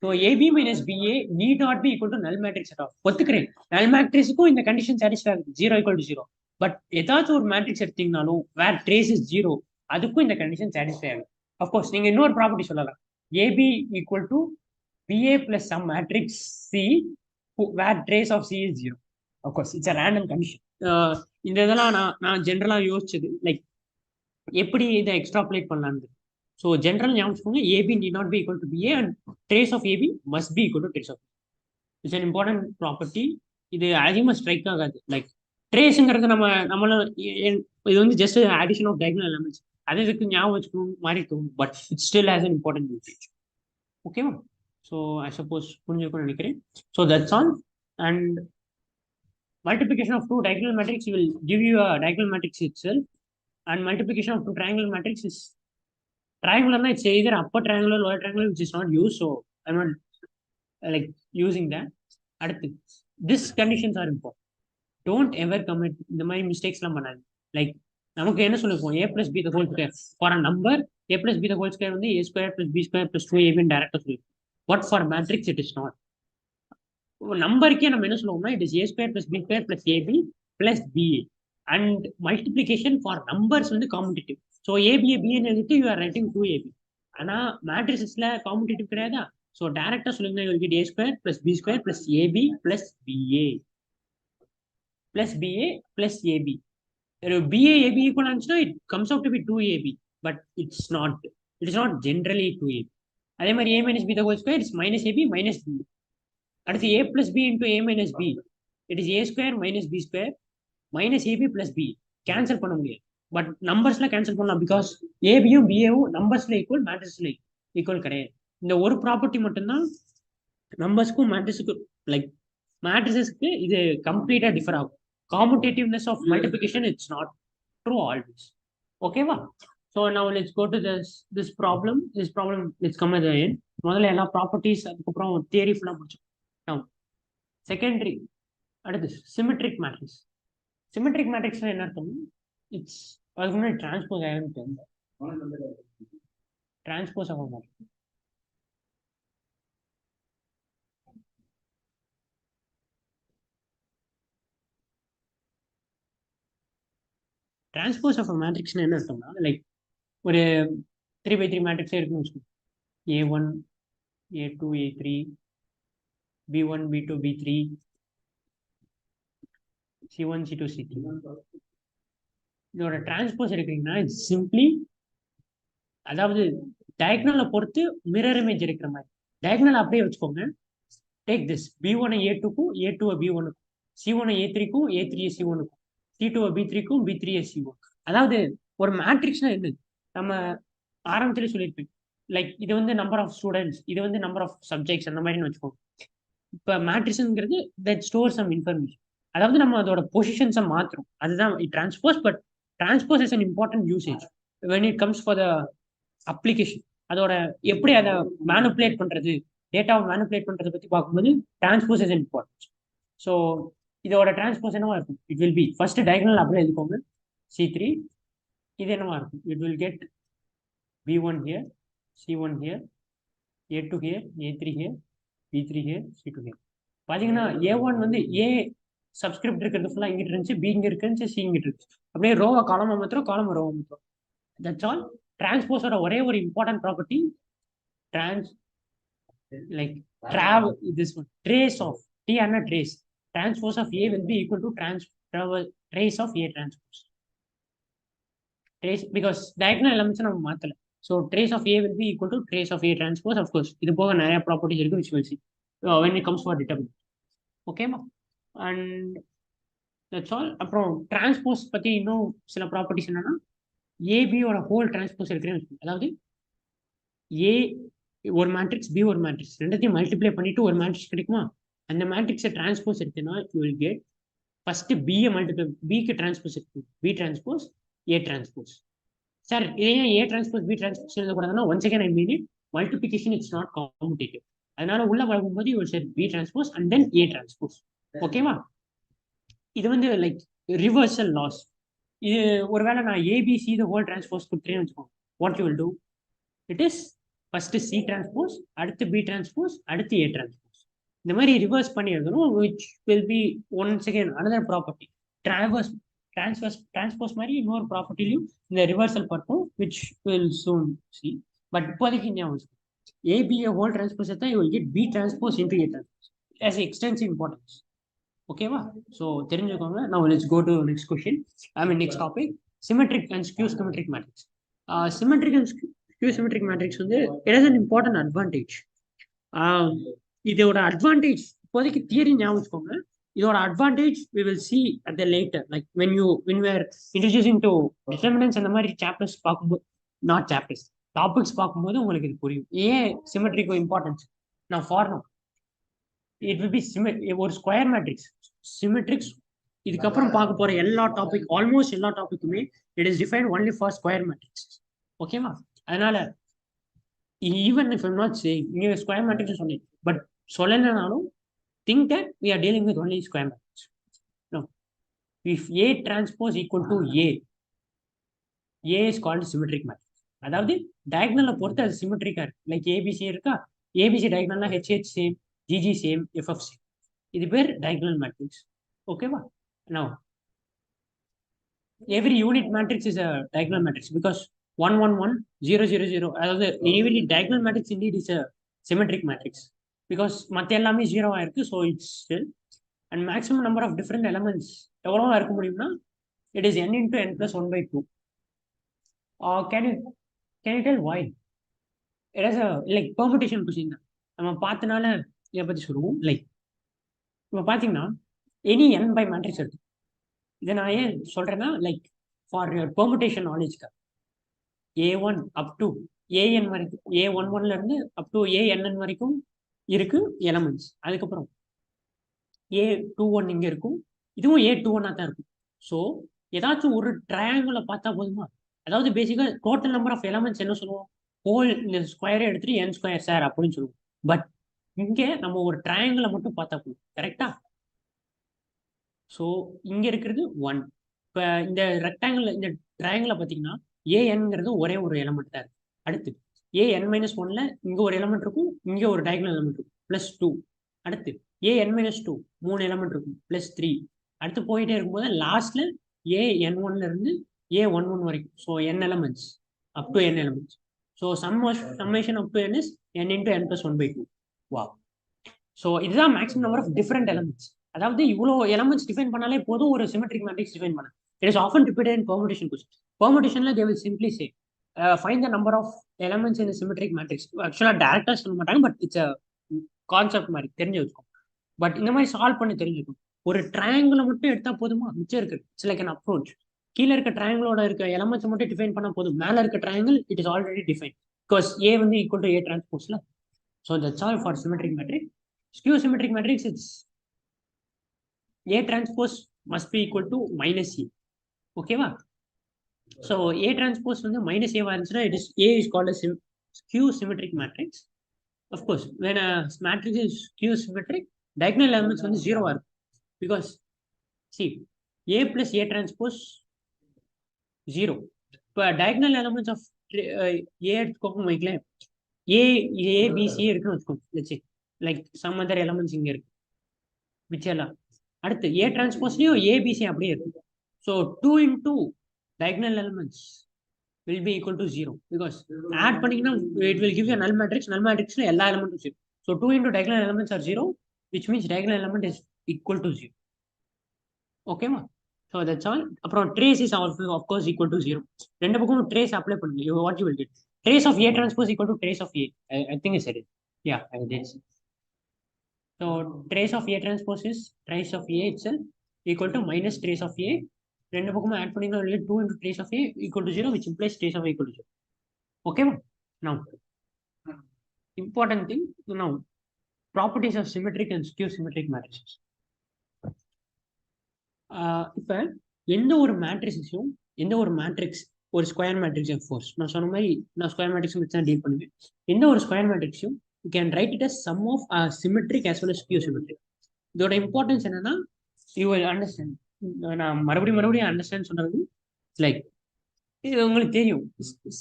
So AB minus BA need not be equal to null matrix at all. ஒத்துக்கிறேன், null matrixக்கும் இந்த கண்டிஷன் சாட்டிஸ்ஃபை ஆகுது 0 equal to 0. பட் ஏதாச்சும் ஒரு மேட்ரிக்ஸ் எடுத்தீங்கனாலும் வேர் ட்ரேஸ் இஸ் 0, அதுக்கும் இந்த கண்டிஷன் சாட்டிஸ்ஃபை ஆகுது. அஃப்கோர்ஸ் நீங்க இன்னொரு ப்ராப்பர்ட்டி சொல்லலாம், AB equal to BA plus some matrix C where trace of C is 0. Of course it's a random condition. இந்த இதெல்லாம் நான் ஜென்ரலா யோசிச்சது, லைக் எப்படி இதை எக்ஸ்ட்ராப்லேட் பண்ணலான்னு. ஸோ ஜென்ரல் ஞாபகம், AB need not be equal to BA and trace of AB must be equal to trace of. It's an important property. இது அதிகமாக ஸ்ட்ரைக் ஆகாது. லைக் ட்ரேஸுங்கிறது நம்மள இது வந்து just addition of diagonal elements, அது இதுக்கு ஞாபகம் வச்சுக்கணும் மாதிரி தோணும், but it still has an important usage. ஓகேவா? ஸோ ஐ சப்போஸ் புரிஞ்சுக்கணும்னு நினைக்கிறேன். So that's all. And multiplication of two diagonal matrix will give you a diagonal matrix itself, and multiplication of two triangle matrix is triangular. It's either upper triangular, lower triangular, which is not used, so I'm not like using that. These conditions are important. Don't ever commit இந்த மாதிரி மிஸ்டேக்ஸ்லாம் பண்ணாது. லைக் நமக்கு என்ன சொல்லிருக்கோம், A plus B the whole square for a number, A plus B the whole square வந்து A square plus B square plus 2AB டைரக்டா சொல்லிருக்கோம். But for matrix it is not. நம்பருக்கே நம்ம என்ன சொல்லுவோம்னா it is A square plus B square plus AB plus BA. And multiplication for numbers வந்து காம்படிட்டிவ். ஸோ ABA BN எழுதிட்டு யூ ஆர் ரைட்டிங் 2AB. ஆனா மேட்ரிசஸ்ல காம்படிட்டிவ் கிடையாதா? ஸோ டைரக்டா சொல்லுங்க, you will get A square plus B square plus AB plus BA plus BA plus AB. BA AB equal ஆச்சுன்னா it comes out to be 2AB, but it is not generally 2AB. அதே மாதிரி A minus B the whole square is minus AB minus B. அடுத்து A plus B into A minus B, it is A square minus B square minus AB plus B. Cancel பண்ண முடியாது, பட் நம்பர்ஸ்ல கேன்சல் பண்ணலாம், பிகாஸ் ஏபியும் பிஏவும் நம்பர்ஸ்ல ஈக்குவல், மேட்ரிக்ஸ்ல ஈக்குவல் கிடையாது. இந்த ஒரு ப்ராப்பர்ட்டி மட்டும்தான் நம்பர்ஸ்க்கும் மேட்ரிக்ஸுக்கும், லைக் மேட்ரிசஸ்க்கு இது கம்ப்ளீட்டா டிஃபர் ஆகும். Commutativeness of multiplication, it's not true always. Okay va? So now let's go to this problem. Let's come at the end. முதல்ல எல்லா ப்ராப்பர்ட்டிஸ், அதுக்கப்புறம் தியரி ஃபுல்லா முடிச்சோம். Now secondary, அடுத்து சிமெட்ரிக் மேட்ரிக்ஸ். சிமெட்ரிக் மேட்ரிக்ஸ்னா என்ன அர்த்தம்? இட்ஸ் அதுக்கு முன்னாடி டிரான்ஸ்போஸ் ஆகிட்டு இருந்தேன். டிரான்ஸ்போஸ் ஆக மாட்டேன். டிரான்ஸ்போஸ் ஆஃப் மேட்ரிக்ஸ்னா என்ன அர்த்தம்னா, லைக் ஒரு 3x3 மேட்ரிக்ஸே இருக்குன்னு வச்சுக்கோங்க. A1 A2 A3 B1 B2 B3 C1 C2 C3. இதோட டிரான்ஸ்போஸ் எடுக்கிறீங்கன்னா இட்ஸ் சிம்பிளி, அதாவது டயக்னலை பொறுத்து மிரர் இமேஜ் இருக்கிற மாதிரி. டயக்னல் அப்படியே வச்சுக்கோங்க. Take this B1 A2க்கும் A2 B1க்கும், C1 A3க்கும் A3 C1க்கும், C2 B3க்கும் B3 C1. அதாவது ஒரு மேட்ரிக்ஸ்னா என்ன? நம்ம ஆரம்பத்திலே சொல்லியிருப்பேன். லைக் இது வந்து நம்பர் ஆஃப் ஸ்டூடெண்ட்ஸ், இது வந்து நம்பர் ஆஃப் சப்ஜெக்ட்ஸ் அந்த மாதிரின்னு வச்சுக்கோங்க. இப்போ மேட்ரிக்ஸ்ங்கிறது தட் ஸ்டோர் சம் இன்ஃபர்மேஷன். அதாவது நம்ம அதோட பொசிஷன்ஸை மாத்துறோம். அதுதான் transpose. But transpose is an important usage when it comes for the application. அதோட எப்படி அதை மேனுப்புலேட் பண்றது, டேட்டாவை மேனுப்புலேட் பண்றதை பத்தி பார்க்கும்போது டிரான்ஸ்போஸ் இஸ் இம்பார்ட்டன்ட். ஸோ இதோட டிரான்ஸ்போஸ் என்னவா இருக்கும்? It will B first diagonal அப்படியே எழுதிக்கோங்க C3. இது என்னவா இருக்கும்? It will get B1 here, C1 here, A2 here, A3 here, B3 here, C2 here. பாத்தீங்கன்னா A1 வந்து A சப்ஸ்கிரிப்ட் இருக்கிறது ஃபுல்லா இங்கிட்டு இருந்துச்சு, B இங்க இருந்துச்சு, C இங்கிட்டு இருந்துச்சு. அப்படியே ரோவை காலமா மாத்திரம், காலம் ரோவை மாத்திரம். That's all. டிரான்ஸ்போஸோட ஒரே ஒரு important property trans like travel this one trace of T and a trace. Transpose of A will be equal to trace of A transpose. Trace because diagonal elements நம்ம மாத்தல. So trace of A will be equal to trace of A transpose. Of course இது போக நிறைய ப்ராப்பர்ட்டிஸ் இருக்கு which we'll see when it comes for determinant. ஓகேமா? And that's all. அப்புறம் டிரான்ஸ்போஸ் பத்தி இன்னும் சில ப்ராப்பர்ட்டிஸ் என்னன்னா AB ஓட ஹோல் டிரான்ஸ்போஸ் இருக்குன்னு. அதாவது A ஒரு மேட்ரிக்ஸ், B ஒரு மேட்ரிக்ஸ், ரெண்டத்தையும் மல்டிப்ளை பண்ணிட்டு ஒரு மேட்ரிக்ஸ் கிடைக்குமா? அந்த மேட்ரிக்ஸை டிரான்ஸ்போஸ் இருக்குன்னா you will get first B A multiply, பிக்கு டிரான்ஸ்போஸ் இருக்கு, B transpose A transpose. Sir ஏன் ஏ டிரான்ஸ்போஸ் பி டிரான்ஸ்போஸ் எழுதக்கூடாதுன்னா once again I mean it multiplication it's not commutative. அதனால உள்ள வரும்போது you will get B transpose and then A transpose. ஓகேவா? இது வந்து லைக் ரிவர்சல் லாஸ். இது ஒருவேளை நான் ஏபிசி த ஹோல் டிரான்ஸ்போஸ் கொடுத்துறேன்னு வச்சுக்கோங்க. What you will do? It is first C transpose, அடுத்து பி டிரான்ஸ்போஸ், அடுத்து ஏ டிரான்ஸ்போஸ். இந்த மாதிரி ரிவர்ஸ் பண்ணி எழுதணும். Which will be once again another property. Transpose மாதிரி இன்னொரு ப்ராப்பர்ட்டிலையும் இந்த ரிவர்சல் பார்த்தோம் which will soon see. But இப்போதைக்கு ஞாபகம் ஏபிஏ ஹோல் டிரான்ஸ்போஸ் தான் you will get B transpose into A transpose as extensive importance. ஓகேவா? ஸோ தெரிஞ்சுக்கோங்க. now let's go to next question. Next topic, symmetric and skew symmetric matrix. Symmetric and skew symmetric matrix வந்து it has an important advantage. இதோட அட்வான்டேஜ் இப்போதைக்கு தியரி ஞாபகம் வச்சுக்கோங்க. இதோட advantage we will see at the later, like when we are introducing to determinants அந்த மாதிரி சாப்டர்ஸ் பார்க்கும்போது, நாட் சாப்டர்ஸ், டாபிக்ஸ் பார்க்கும்போது உங்களுக்கு இது புரியும். ஏன் சிமெட்ரிக் இம்பார்ட்டன்ஸ் நான் ஃபார்மும். இட் வில் பி ஒரு ஸ்கொயர் மேட்ரிக்ஸ் சிமெட்ரிக்ஸ். இதுக்கப்புறம் பார்க்க போற எல்லா டாபிக், ஆல்மோஸ்ட் எல்லா டாபிக்குமே it is defined only for square matrix. ஓகேவா? அதனால even if I'm not saying நீங்க ஸ்கொயர் மேட்ரிக்ஸ் சொன்னீங்க, பட் சொல்லலைனாலும் think that we are dealing with only square matrix. No. If A transpose equal to A is called symmetric matrix. அதாவது diagonal பொறுத்து அது சிமெட்ரிக்கா இருக்கு. லைக் ABC இருக்கா, ABC diagonal HH same, GG same, FF same. இது பேர் diagonal matrix. ஓகேவா? Now every unit matrix is a diagonal matrix because 1 1 1 0 0 0. அதாவது every diagonal matrix indeed is a symmetric matrix because மற்ற எல்லாமே ஜீரோவா இருக்கு. So it's still and maximum number of different elements எவ்வளவா இருக்க முடியும்னா it is n into n plus 1/2. Can you tell why? It is like permutation question தான் நம்ம பார்த்தனால இதை பத்தி சொல்லுவோம். லைக் இப்போ பார்த்தீங்கன்னா எனி n பை மேட்ரிக்ஸ் இருக்கு. இதை நான் ஏன் சொல்றேன்னா லைக் ஃபார் யுவர் பெர்முடேஷன் நாலேஜ்க்கு A1 அப் டு AN வரைக்கும், A11ல இருந்து அப் டு ANN வரைக்கும் இருக்கு எலமெண்ட்ஸ். அதுக்கப்புறம் A21 இங்க இருக்கும், இதுவும் A21 தான் இருக்கும். ஸோ ஏதாச்சும் ஒரு ட்ரையாங்கிளை பார்த்தா போதுமா? அதாவது பேசிக்கா டோட்டல் நம்பர் ஆஃப் எலமெண்ட்ஸ் என்ன சொல்லுவோம்? ஹோல் இந்த ஸ்கொயரே எடுத்துட்டு n ஸ்கொயர் சார் அப்படின்னு சொல்லுவோம். பட் இங்கே நம்ம ஒரு ட்ரையாங்கிளை மட்டும் பார்த்தா போதும். கரெக்டா? ஸோ இங்க இருக்கிறது 1. இப்போ இந்த ரெக்டாங்கிள், இந்த ட்ரையாங்கிளை பார்த்தீங்கன்னா ANங்கிறது ஒரே ஒரு எலமெண்ட் தான் இருக்கு. அடுத்து AN-1ல இங்க ஒரு எலமெண்ட் இருக்கும், இங்க ஒரு டயகனல் எலமெண்ட் இருக்கும், +2. அடுத்து AN-2 3 எலமெண்ட் இருக்கும், +3. அடுத்து போயிட்டே இருக்கும்போது லாஸ்ட்ல AN1ல இருந்து A11 வரைக்கும். So n elements up to n elements. So summation up to n is n into n plus 1/2. வா. ஸோ இதுதான் maximum number of different elements. அதாவது இவ்வளோ எலமெண்ட்ஸ் டிஃபைன் பண்ணாலே போதும் ஒரு சிமெட்ரிக் மேட்ரிக்ஸ் டிஃபைன் பண்ண. It is often repeated in permutation question. பெர்முடேஷன்ல they will simply say find the number of elements in a symmetric matrix. ஆக்சுவலா டைரக்டா சொல்ல மாட்டாங்க, பட் இட்ஸ் அ கான்செப்ட் மாதிரி தெரிஞ்சு வச்சுக்கோம். பட் இந்த மாதிரி சால்வ் பண்ணி தெரிஞ்சுக்கும். ஒரு ட்ரையாங்கிளை மட்டும் எடுத்தா போதுமா? மிச்சம் இருக்கு. It's like an approach. கீழே இருக்க ட்ரையாங்கிளோட இருக்க எலமெண்ட்ஸ் மட்டும் டிஃபைன் பண்ணா போதும். மேல இருக்க triangle it is already define because A வந்து ஈக்குவல் டு ஏ டிரான்ஸ்போஸ்ல. So that's all for symmetric matrix. Skew symmetric matrix it's A transpose must be equal to minus A. ஓகேவா? ஸோ ஏ டிரான்ஸ்போஸ் வந்து மைனஸ் ஏவா இருந்துச்சுன்னா it is A is called as skew symmetric matrix. Of course when a matrix is skew symmetric, diagonal elements வந்து ஜீரோவா இருக்கும். Because see a plus a transpose 0. இப்போ diagonal elements of a எடுத்துக்கோங்க வைக்கலேன். a b c இருக்குன்னு வச்சுக்கோங்க. let's say like some other elements இங்க இருக்கு மிச்சம். அடுத்து a டிரான்ஸ்போஸ்லயும் a b c அப்படியே இருக்கு. So 2 into diagonal elements will be equal to 0 because add பண்ணீங்கன்னா it will give you a null matrix. Null matrix எல்லா எலிமெண்ட்டும் 0. So 2 into diagonal elements are 0, which means diagonal element is equal to 0. Okay ma? So that's all. அப்புறம் trace is also of course equal to 0. ரெண்டு பக்கமும் trace apply பண்ணுங்க. What you will get? Trace of A transpose equal to trace of A. I think I said it. Yeah, I did. So trace of A transpose is trace of A itself equal to minus trace of A. ரெண்டு பக்கமும் ஆட் பண்ணீங்கன்னா 2 into trace of A equal to 0, which implies trace of A equal to 0. Okay ma? Now important thing now, properties of symmetric and skew symmetric matrices. இப்போ எந்த ஒரு மேட்ரிக்ஸையும் எந்த ஒரு மேட்ரிக்ஸ் ஒரு ஸ்கொயர் மேட்ரிக்ஸ் ஃபோர்ஸ் நான் சொன்ன மாதிரி நான் ஸ்கொயர் மேட்ரிக்ஸ் வச்சு தான் டீல் பண்ணுவேன். எந்த ஒரு ஸ்கொயர் மேட்ரிக்ஸையும் you can write it as sum of symmetric as well as skew symmetric. இதோட இம்பார்ட்டன்ஸ் என்னன்னா யூ வில் அண்டர்ஸ்டாண்ட். நான் மறுபடியும் அண்டர்ஸ்டாண்ட் சொல்றது லைக் இது உங்களுக்கு தெரியும்.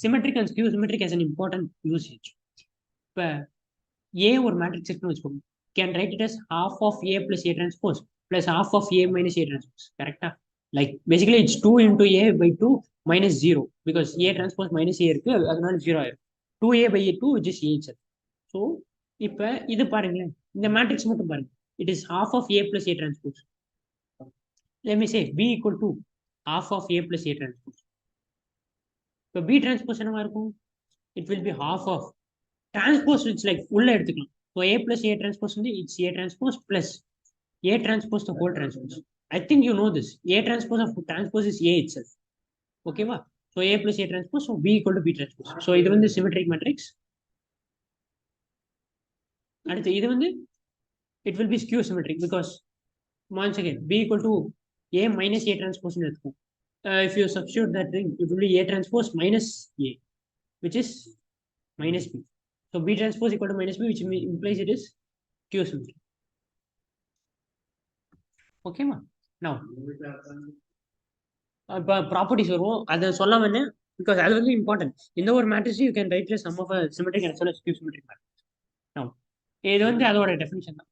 Symmetric and skew symmetric as an important usage. இப்போ ஏ ஒரு மேட்ரிக்ஸ் இருக்குன்னு வச்சுக்கோங்க. Can write it as half of A plus A transpose plus half of A minus A transpose. கரெக்டா? Like basically it's 2 into A by 2 minus 0 because A transpose minus A இருக்கு, அதனால 0 ஆயிரும். 2A by 2 which is A itself. So இப்போ இது பாருங்களேன், இந்த மேட்ரிக்ஸ் மட்டும் பாருங்க. It is half of A plus A transpose. Let me say B equal to half of A plus A transpose. இப்போ B transpose என்னவா இருக்கும்? It will be half of transpose, which like உள்ள எடுத்துக்கலாம். So A plus A transpose வந்து it's A transpose plus A transpose the whole transpose. I think you know this. A transpose of transpose is A itself. Okay va? So A plus A transpose, so B equal to B transpose. So இது வந்து symmetric matrix. அடுத்து இது வந்து it will be skew symmetric because once again B equal to A minus A transpose னு எடுத்துக்கும். If you substitute that thing, it will be A transpose minus A, which is minus B. So B transpose equal to minus B, which implies it is skew symmetric. Okay ma? Now properties வருவோம், அதை சொல்ல வேணேன் பிகாஸ் அது வந்து இம்பார்ட்டன்ட். இந்த ஒரு matrix you can write sum of symmetric and skew symmetric matrix. No இது வந்து அதோட டெஃபினிஷன் தான்.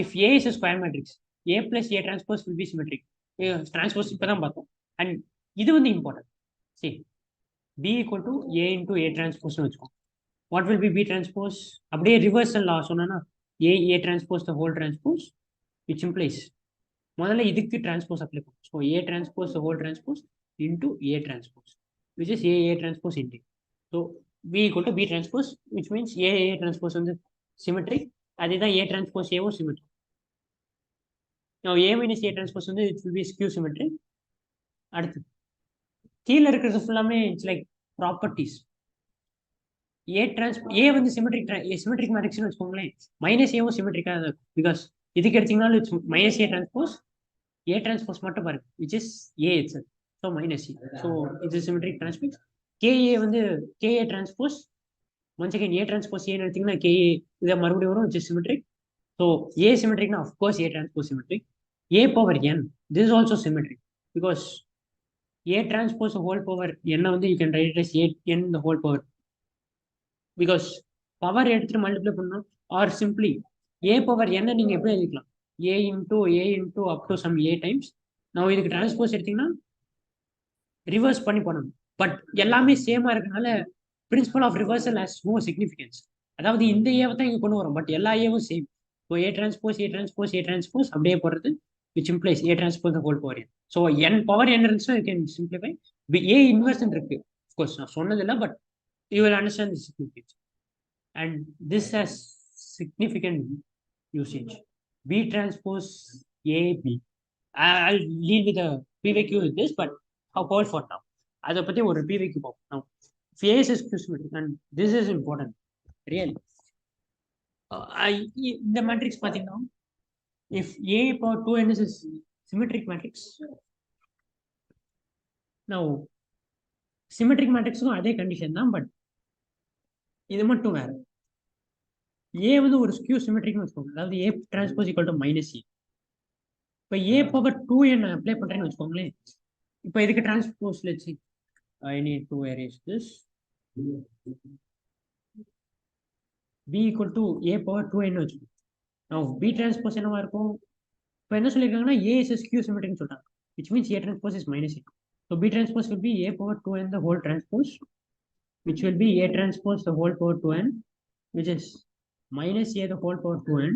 If A is square matrix A plus A transpose will be symmetric. Transpose இப்போ தான் பார்த்தோம். அண்ட் இது வந்து இம்பார்ட்டன்ட். சரி, B equal to A into A டிரான்ஸ்போஸ்னு வச்சுக்கோம். What will B transpose? அப்படியே ரிவர்சல் லா சொன்னா A transpose the whole transpose, which implies முதல்ல இதுக்கு டிரான்ஸ்போஸ் அப்ளை பண்ணும். So A transpose whole transpose into A transpose which is A transpose into. So B equal to B transpose which means A transpose வந்து சிமெட்ரிக். அதுதான் ஏ டிரான்ஸ்போஸ் ஏவும் symmetric. A minus A transpose வந்து it will be skew symmetric. அடுத்து கீழே இருக்கிறது ஃபுல்லாமே இட்ஸ் லைக் ப்ராப்பர்ட்டிஸ். ஏ வந்து சிமெட்ரிக் மேட்ரிக்ஸ்னு வச்சுக்கோங்களேன். மைனஸ் ஏவும் சிமெட்ரிக்காக தான் இருக்கும் பிகாஸ் இதுக்கு எடுத்தீங்கன்னாலும் it's minus A transpose. A transpose மட்டும் பாருங்க which is A itself, so minus E. So it is symmetric transpose. KA வந்து KA transpose, once again A transpose A எடுத்தீங்கன்னா KA இதை மறுபடியும் வரும் which is symmetric. So A symmetric na of course A transpose symmetric. A power n, this is also symmetric because A transpose whole power n வந்து you can write it as A n the whole power because power எடுத்துட்டு மல்டிப்ளை பண்ணணும். or simply A power n நீங்க எப்படி எழுதிக்கலாம்? A into up to some A times. Now இதுக்கு டிரான்ஸ்போஸ் எடுத்தீங்கன்னா ரிவர்ஸ் பண்ணி பண்ணணும். பட் எல்லாமே சேமா இருக்கனால principal of reversal has no significance. அதாவது இந்த ஏவை தான் இங்க கொண்டு வரும் பட் எல்லா ஏவும் சேம். ஸோ ஏ டிரான்ஸ்போஸ் அப்படியே போடுறது which implies A transpose whole power n. So n power n இருந்துச்சுன்னா you can simplify. A inverse இருக்கு அஃப்கோர்ஸ் நான் சொன்னது இல்லை but you will understand the significance and this has significant usage. B transpose A B. I'll deal with the PVQ with this, but whole for now அதை பத்தி ஒரு பிவிக்கு பார்ப்போம் now if A is skew symmetric and this is important really இந்த மேட்ரிக்ஸ் பாத்தீங்கன்னா if A power 2n is a symmetric matrix now symmetric மேட்ரிக்ஸுக்கும் அதே கண்டிஷன் தான் பட் இது மட்டும் வேற ஏ வந்து ஒரு ஸ்கியூ சிமெட்ரிக்னு வச்சுக்கோங்க அதாவது A transpose equal to minus A இப்போ ஏ பவர் 2n அப்ளை பண்றேன்னு வச்சுக்கோங்களேன் இப்போ இதுக்கு டிரான்ஸ்போஸ்ல வச்சு I need to erase this b equal to a power 2n வச்சுக்கோங்க now b டிரான்ஸ்போஸ் என்னவா இருக்கும் இப்போ என்ன சொல்லியிருக்காங்கன்னா ஏ இஸ் ஸ்கியூ சிமெட்ரிக்னு சொல்றாங்க which means A transpose is minus A. So B transpose will be A power 2n the whole transpose, which will be A transpose the whole power 2n, which is minus A the whole power 2n.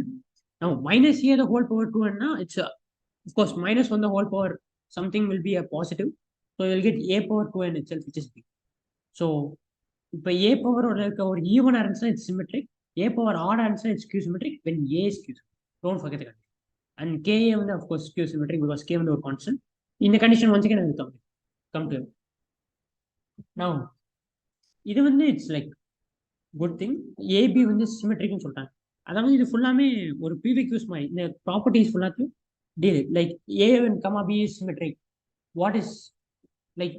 Now minus A the whole power 2n, now it's of course minus 1 the whole power something will be a positive. So you'll get A power 2n itself, which is B. So if A power or even answer it's symmetric, A power odd answer it's skew symmetric when A is skew. Don't forget the condition. And K of course skew symmetric because K is a constant. In the condition once again I will come to it. Now இது வந்து it's like good thing AB வந்து சிமெட்ரிக்னு சொல்லிட்டாங்க அதாவது இது ஃபுல்லாமே ஒரு பிவிக்யூஸ் மாதிரி இந்த ப்ராப்பர்ட்டிஸ் ஃபுல்லாத்தையும் deal like A and comma B is symmetric what is like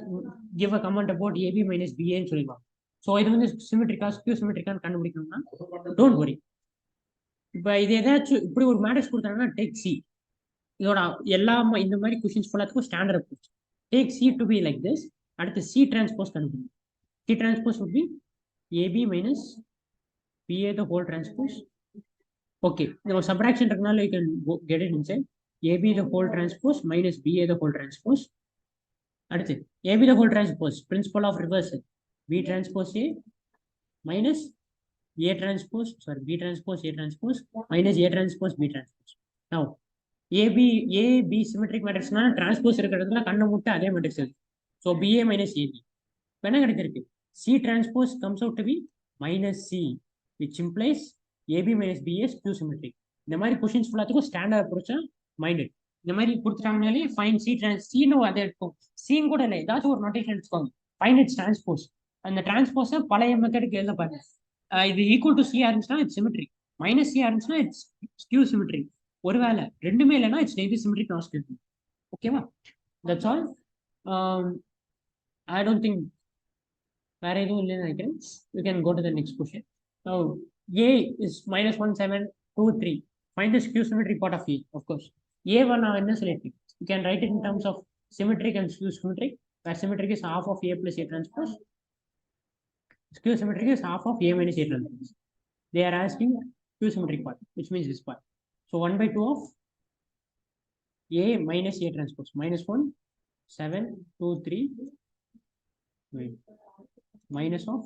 give a comment about AB minus பிஏன்னு சொல்லிடுவாங்க ஸோ இது வந்து சிமெட்ரிக்கா ஸ்கியூ சிமெட்ரிக்கான்னு கண்டுபிடிக்கணும்னா டோன்ட் வரி இப்போ இது ஏதாச்சும் இப்படி ஒரு மேட்ரிக்ஸ் கொடுத்தாங்கன்னா டேக் சி இதோட எல்லா இந்த மாதிரி கொஸ்டின்ஸ் ஃபுல்லாத்துக்கும் standard approach take C to be like this அடுத்து சி டிரான்ஸ்போஸ் கண்டுபிடிக்கும் C transpose would be AB minus BA the whole transpose. Okay நம்ம சப்ராக்ஷன் இருக்கனால you can get it inside AB the whole transpose minus BA the whole transpose. அடுத்து AB the whole transpose principle of reversal B transpose A minus A transpose sorry B transpose A transpose minus A transpose B transpose. Now AB symmetric matrix transpose இருக்கிறதுல கண்ணை முட்டை அதே மேட்ரிக்ஸ் இருக்கு ஸோ BA minus AB என்ன கிடைச்சிருக்கு C transpose comes out to be minus C which implies AB minus BA is skew symmetric. இந்த மாதிரி கொஸ்டின்ஸ் ஃபுல்லாத்துக்கும் ஸ்டாண்டர்ட் அப்ரோச்சா மைண்டட் இந்த மாதிரி கொடுத்துட்டாங்கனாலே ஃபைன் சி சீனோ அதை இருக்கும் சீன் கூட இல்லை ஏதாச்சும் ஒரு நோட்டேஷன் எடுத்துக்கோங்க ஃபைன் இட்ஸ் டிரான்ஸ்போஸ் அந்த டிரான்ஸ்போஸை பழைய மெத்தடுக்கு எழுத பாருங்க இது ஈக்குவல் டு சி இருந்துச்சுன்னா இட்ஸ் சிமெட்ரிக் மைனஸ் சி இருந்துச்சுன்னா இட்ஸ் ஸ்கியூ சிமெட்ரிக் ஒருவேளை ரெண்டுமே இல்லைன்னா it's neither symmetric not skew ஓகேவா that's all I don't think வேற எதுவும் இல்லைன்னு நினைக்கிறேன் you can go to the next question now A is minus 1 7 2 3 find the skew symmetric part of A of course A1 நான் என்ன சொல்லியிருக்கேன் you can write it in terms of symmetric and skew symmetric where symmetric is half of A plus A transpose skew symmetric is half of A minus A transpose they are asking skew symmetric part which means this part so 1 by 2 of A minus A transpose minus 1 7 2 3 wait minus of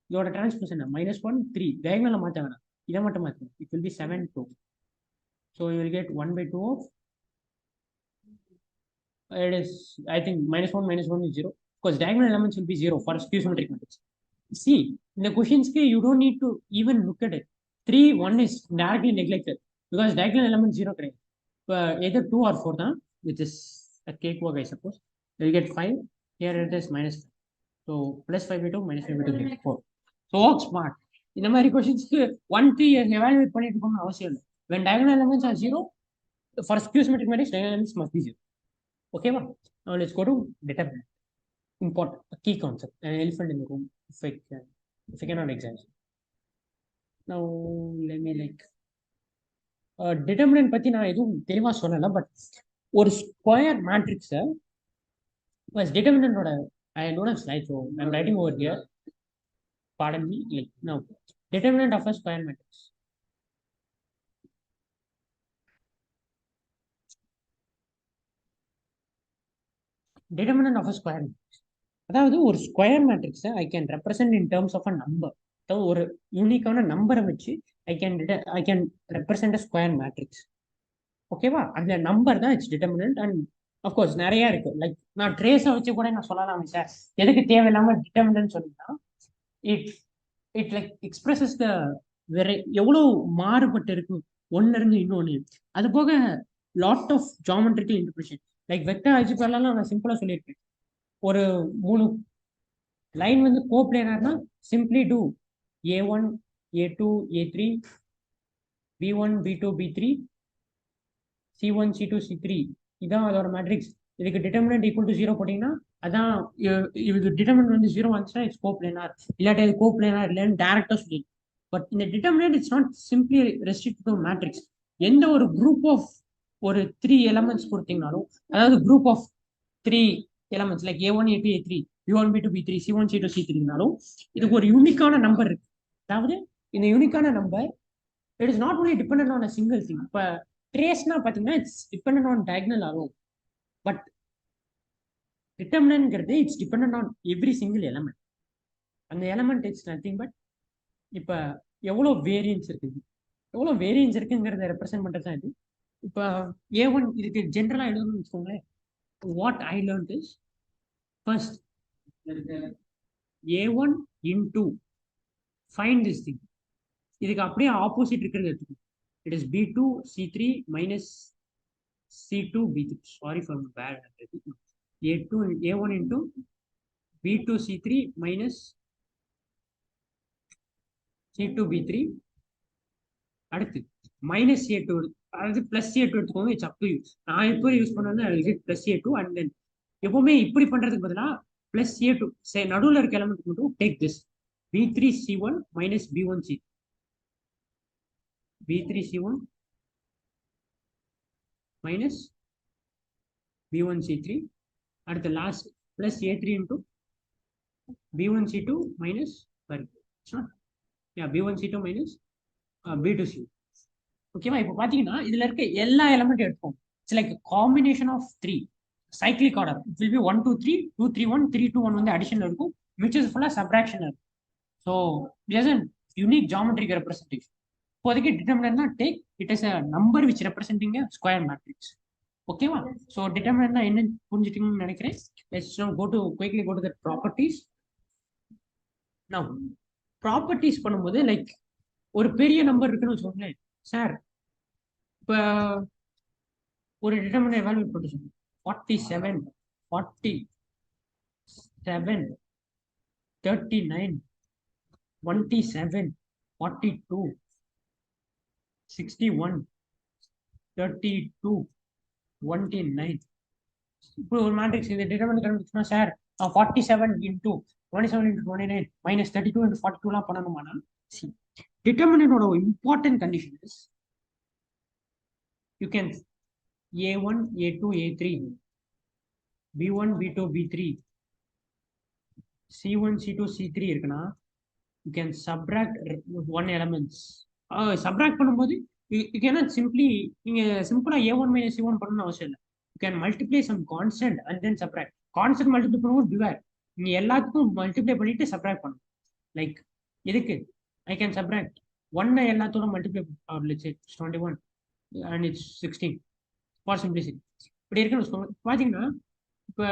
இதோட டிரான்ஸ்போஸ் என்ன minus 1 3 diagonal மாற்ற வேணாம் இதை மட்டும் மாற்றணும் it will be 7 2 so you will get 1 by 2 of it is I think minus 1 is 0 because diagonal elements will be 0 for skew symmetric matrix. See in the questions you don't need to even look at it 3 1 is directly neglected because diagonal element 0 கிடையாது either 2 or 4 தான் which is a cakewalk I suppose you will get 5 here it is minus 5 so plus 5 by 2 minus 5 by 2 4 so work smart இந்த மாதிரி கொஸ்டின்ஸ்க்கு 1 3 எவாலுவேட் பண்ணிட்டு இருக்கணும்னு அவசியம் இல்லை when diagonal elements are 0 for skew symmetric matrix diagonal elements must be 0 okay now let's go to determinant important a key concept an elephant in the room if I cannot examine now let me like determinant பத்தி நான் எதுவும் தெளிவா சொல்லல பட் ஒரு ஸ்கொயர் மேட்ரிக்ஸ் was determinant ஓட I don't have slides so I'm writing over here pardon me like now determinant of a square matrix determinant of a square matrix அதாவது ஒரு ஸ்கொயர் மேட்ரிக்ஸை I can represent in terms of a number அதாவது ஒரு யூனிக்கான நம்பரை வச்சு I can represent a square matrix ஓகேவா அந்த நம்பர் தான் இட்ஸ் டிட்டர்மினன்ட் அண்ட் அஃப்கோர்ஸ் நிறைய இருக்கு லைக் நான் ட்ரேஸை வச்சு கூட நான் சொல்லலாம் சார் எதுக்கு தேவையில்லாம டிட்டர்மினன்ட் சொன்னீங்கன்னா இட் லைக் எக்ஸ்பிரஸஸ் த வேற எவ்வளவு மாறுபட்டு இருக்கு ஒன்னு இருந்து இன்னொன்னு அது போக lot of geometrical interpretation like vector அல்ஜிப்ராலாம் நான் சிம்பிளா சொல்லியிருக்கேன் ஒரு 3 லைன் வந்து கோப்ளேனார்னா simply two A1 A2 A3 B1 B2 B3 C1 C2 C3 இதான் அதோட மேட்ரிக்ஸ். இதுக்கு டிட்டர்மினன்ட் ஈக்குவல் டு 0 போட்டீங்கன்னா அதான் இது டிட்டர்மினன்ட் வந்து 0 வந்துச்சுன்னா இட்ஸ் கோப்ளேனார், இல்லாட்டி அது கோப்ளேனார் இல்லைன்னு டேரக்டா சொல்லி. பட் இந்த determinant it's not simply restrict to matrix. எந்த ஒரு குரூப் ஆஃப் ஒரு 3 எலமெண்ட்ஸ் கொடுத்தீங்கனாலும், அதாவது group of 3 elements like A1 A2 A3 B1 B2 B3 C1 C2 C3னாலும் இதுக்கு ஒரு யூனிக்கான நம்பர் இருக்கு. அதாவது இந்த யூனிக்கான number it is not only dependent on a single thing. இப்போ ட்ரேஸ்னா பார்த்தீங்கன்னா இட்ஸ் டிபெண்டன்ட் ஆன் டயகனல் ஆகும். பட் டிட்டர்மினன்ட்ங்கிறது it's dependent on every single element. அந்த எலமெண்ட் இட்ஸ் நத்திங் பட் இப்போ எவ்வளோ வேரியன்ஸ் இருக்குது, எவ்வளோ வேரியன்ஸ் இருக்குங்கிறத ரெப்ரசென்ட் பண்ணுறது தான் இது. இப்போ A1 இதுக்கு ஜென்ரலாக எழுதணும்னு வச்சுக்கோங்களேன். What I learned is first A1 into find this thing. இதுக்கு அப்படியே ஆப்போசிட் இருக்கிறது எடுத்துக்கணும். It is B2 C3 minus C2 B3. Sorry for my bad handwriting. A1 into B2 C3 minus C2 B3. அடுத்து மைனஸ் A2, அதாவது பிளஸ் A2 எடுத்துக்கோங்க. It's up to you. நான் எப்போ யூஸ் பண்ணது பிளஸ் A2 அண்ட் தென் எப்பவுமே இப்படி பண்றதுக்கு பதிலாக பிளஸ் A2 நடுவில் இருக்க எலமெண்ட் மட்டும் take this B3 C1 minus B1 C. B3 C1 minus B1 C3. அடுத்து last plus A3 into B1 C2 minus B1 C2 minus B2 C. ஓகேவா? இப்போ பார்த்தீங்கன்னா இதுல இருக்க எல்லா எலமெண்ட்டும் எடுப்போம். It's like combination of 3 cyclic order. It will be 1 2 3 2 3 1 3 2 1 வந்து அடிஷன் இருக்கும். மிச்சம் ஃபுல்லாக சப்ராக்ஷன் இருக்கும். So it is unique geometric representation. இப்போதைக்கு டிட்டர்மினன்ட்னா take it is a number which representing square matrix. ஓகேவா? ஸோ டிட்டர்மினன்ட்னா என்ன புரிஞ்சுட்டீங்கன்னு நினைக்கிறேன். Let's now quickly go to the properties. Now properties பண்ணும்போது லைக் ஒரு பெரிய நம்பர் இருக்குன்னு வச்சுக்கோங்களேன். சார் இப்போ ஒரு டிட்டர்மினன்ட் எவாலுவேட் பண்ணி சொல்லுங்க. 47 47 39 27 42 61 32 29. இப்போ ஒரு மேட்ரிக்ஸ் இந்த டிட்டர்மினன்ட் கண்டுபிடிச்சா sir 47 into 27 into 29 minus 32 into 42 பண்ணணுமானா டிட்டர்மினன்டோட important condition is you can A1 A2 A3 B1 B2 B3 C1 C2 C3 இருக்குன்னா you can subtract one elements. Subtract பண்ணும்போது you cannot simply நீங்க சிம்பிளா A1 minus C1 பண்ணணும்னு அவசியம் இல்லை. You can multiply some constant and then subtract. Constant multiply பண்ணும்போது beware, நீங்க எல்லாத்துக்கும் மல்டிப்ளை பண்ணிட்டு சப்ராக்ட் பண்ணணும். லைக் எதுக்கு I can subtract 1 எல்லாத்தோட multiply let's say 21 and it's 16 for simplicity. இப்படி இருக்குன்னு பார்த்தீங்கன்னா இப்போ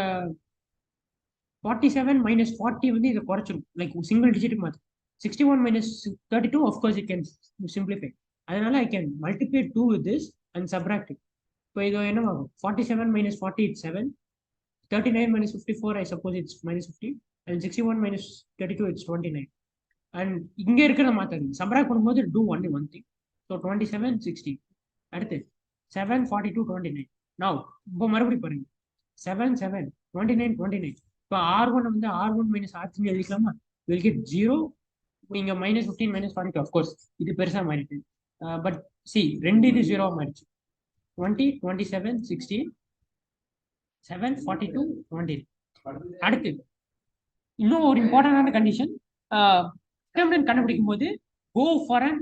47 minus 40 வந்து இதை குறைச்சிரும். லைக் சிங்கிள் டிஜிட் மாதிரி 61 minus 32 of course it can simplify. அதனால I can multiply 2 with this and subtract it. இப்போ இது என்ன ஆகும்? 47 minus 40 it's 7. 39 minus 54 I suppose it's minus 50 and 61 minus 32 it's 29. and இங்க இருக்கிறத மாத்தாது. சப்ராக்ட் பண்ணும்போது do only one thing. So 27 60. அடுத்து 7 42 29. now இப்போ மறுபடியும் பாருங்க 7 7 29 29. இப்போ R1 வந்து R1 minus R3 எழுதிக்கலாமா? will get 0. நீங்க minus 15 minus 42 of course இது பெருசா மாறிட்டு. பட் சி ரெண்டு இது 0 மாறிடுச்சு. 20 27 60 7 42 20. அடுத்து இன்னும் ஒரு இம்பார்ட்டன்டான கண்டிஷன் டிட்டர்மினன்ட் கண்டுபிடிக்கும் போது go for an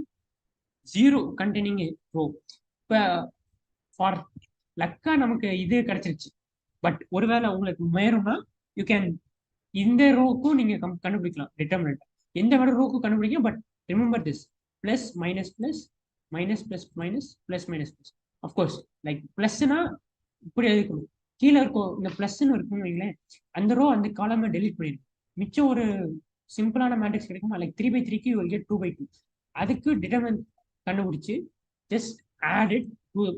0 containing a row. இப்போ ஃபார் லக்கா நமக்கு இது கிடைச்சிருச்சு. பட் ஒருவேளை உங்களுக்கு மேறும்னா யூ கேன் இந்த ரோக்கும் நீங்க கண்டுபிடிக்கலாம் டிட்டர்மினன்ட். எந்த வேற ரோக்கும் கண்டுபிடிக்கும். But remember this plus minus plus minus plus minus plus minus plus. Of course like பிளஸ்னா இப்படி எழுதிக்கணும். கீழே இருக்கும் இந்த பிளஸ்ன்னு இருக்குன்னு வைங்களேன், அந்த ரோ அந்த காலமை டெலிட் பண்ணிடும். மிச்சம் ஒரு சிம்பிளான மேட்ரிக்ஸ் கிடைக்குமா? லைக் 3/3க்கு யூ வில் கெட் 2/2. அதுக்கு டிட்டர்மினன்ட் கண்டுபிடிச்சு ஜஸ்ட் ஆட் இட்.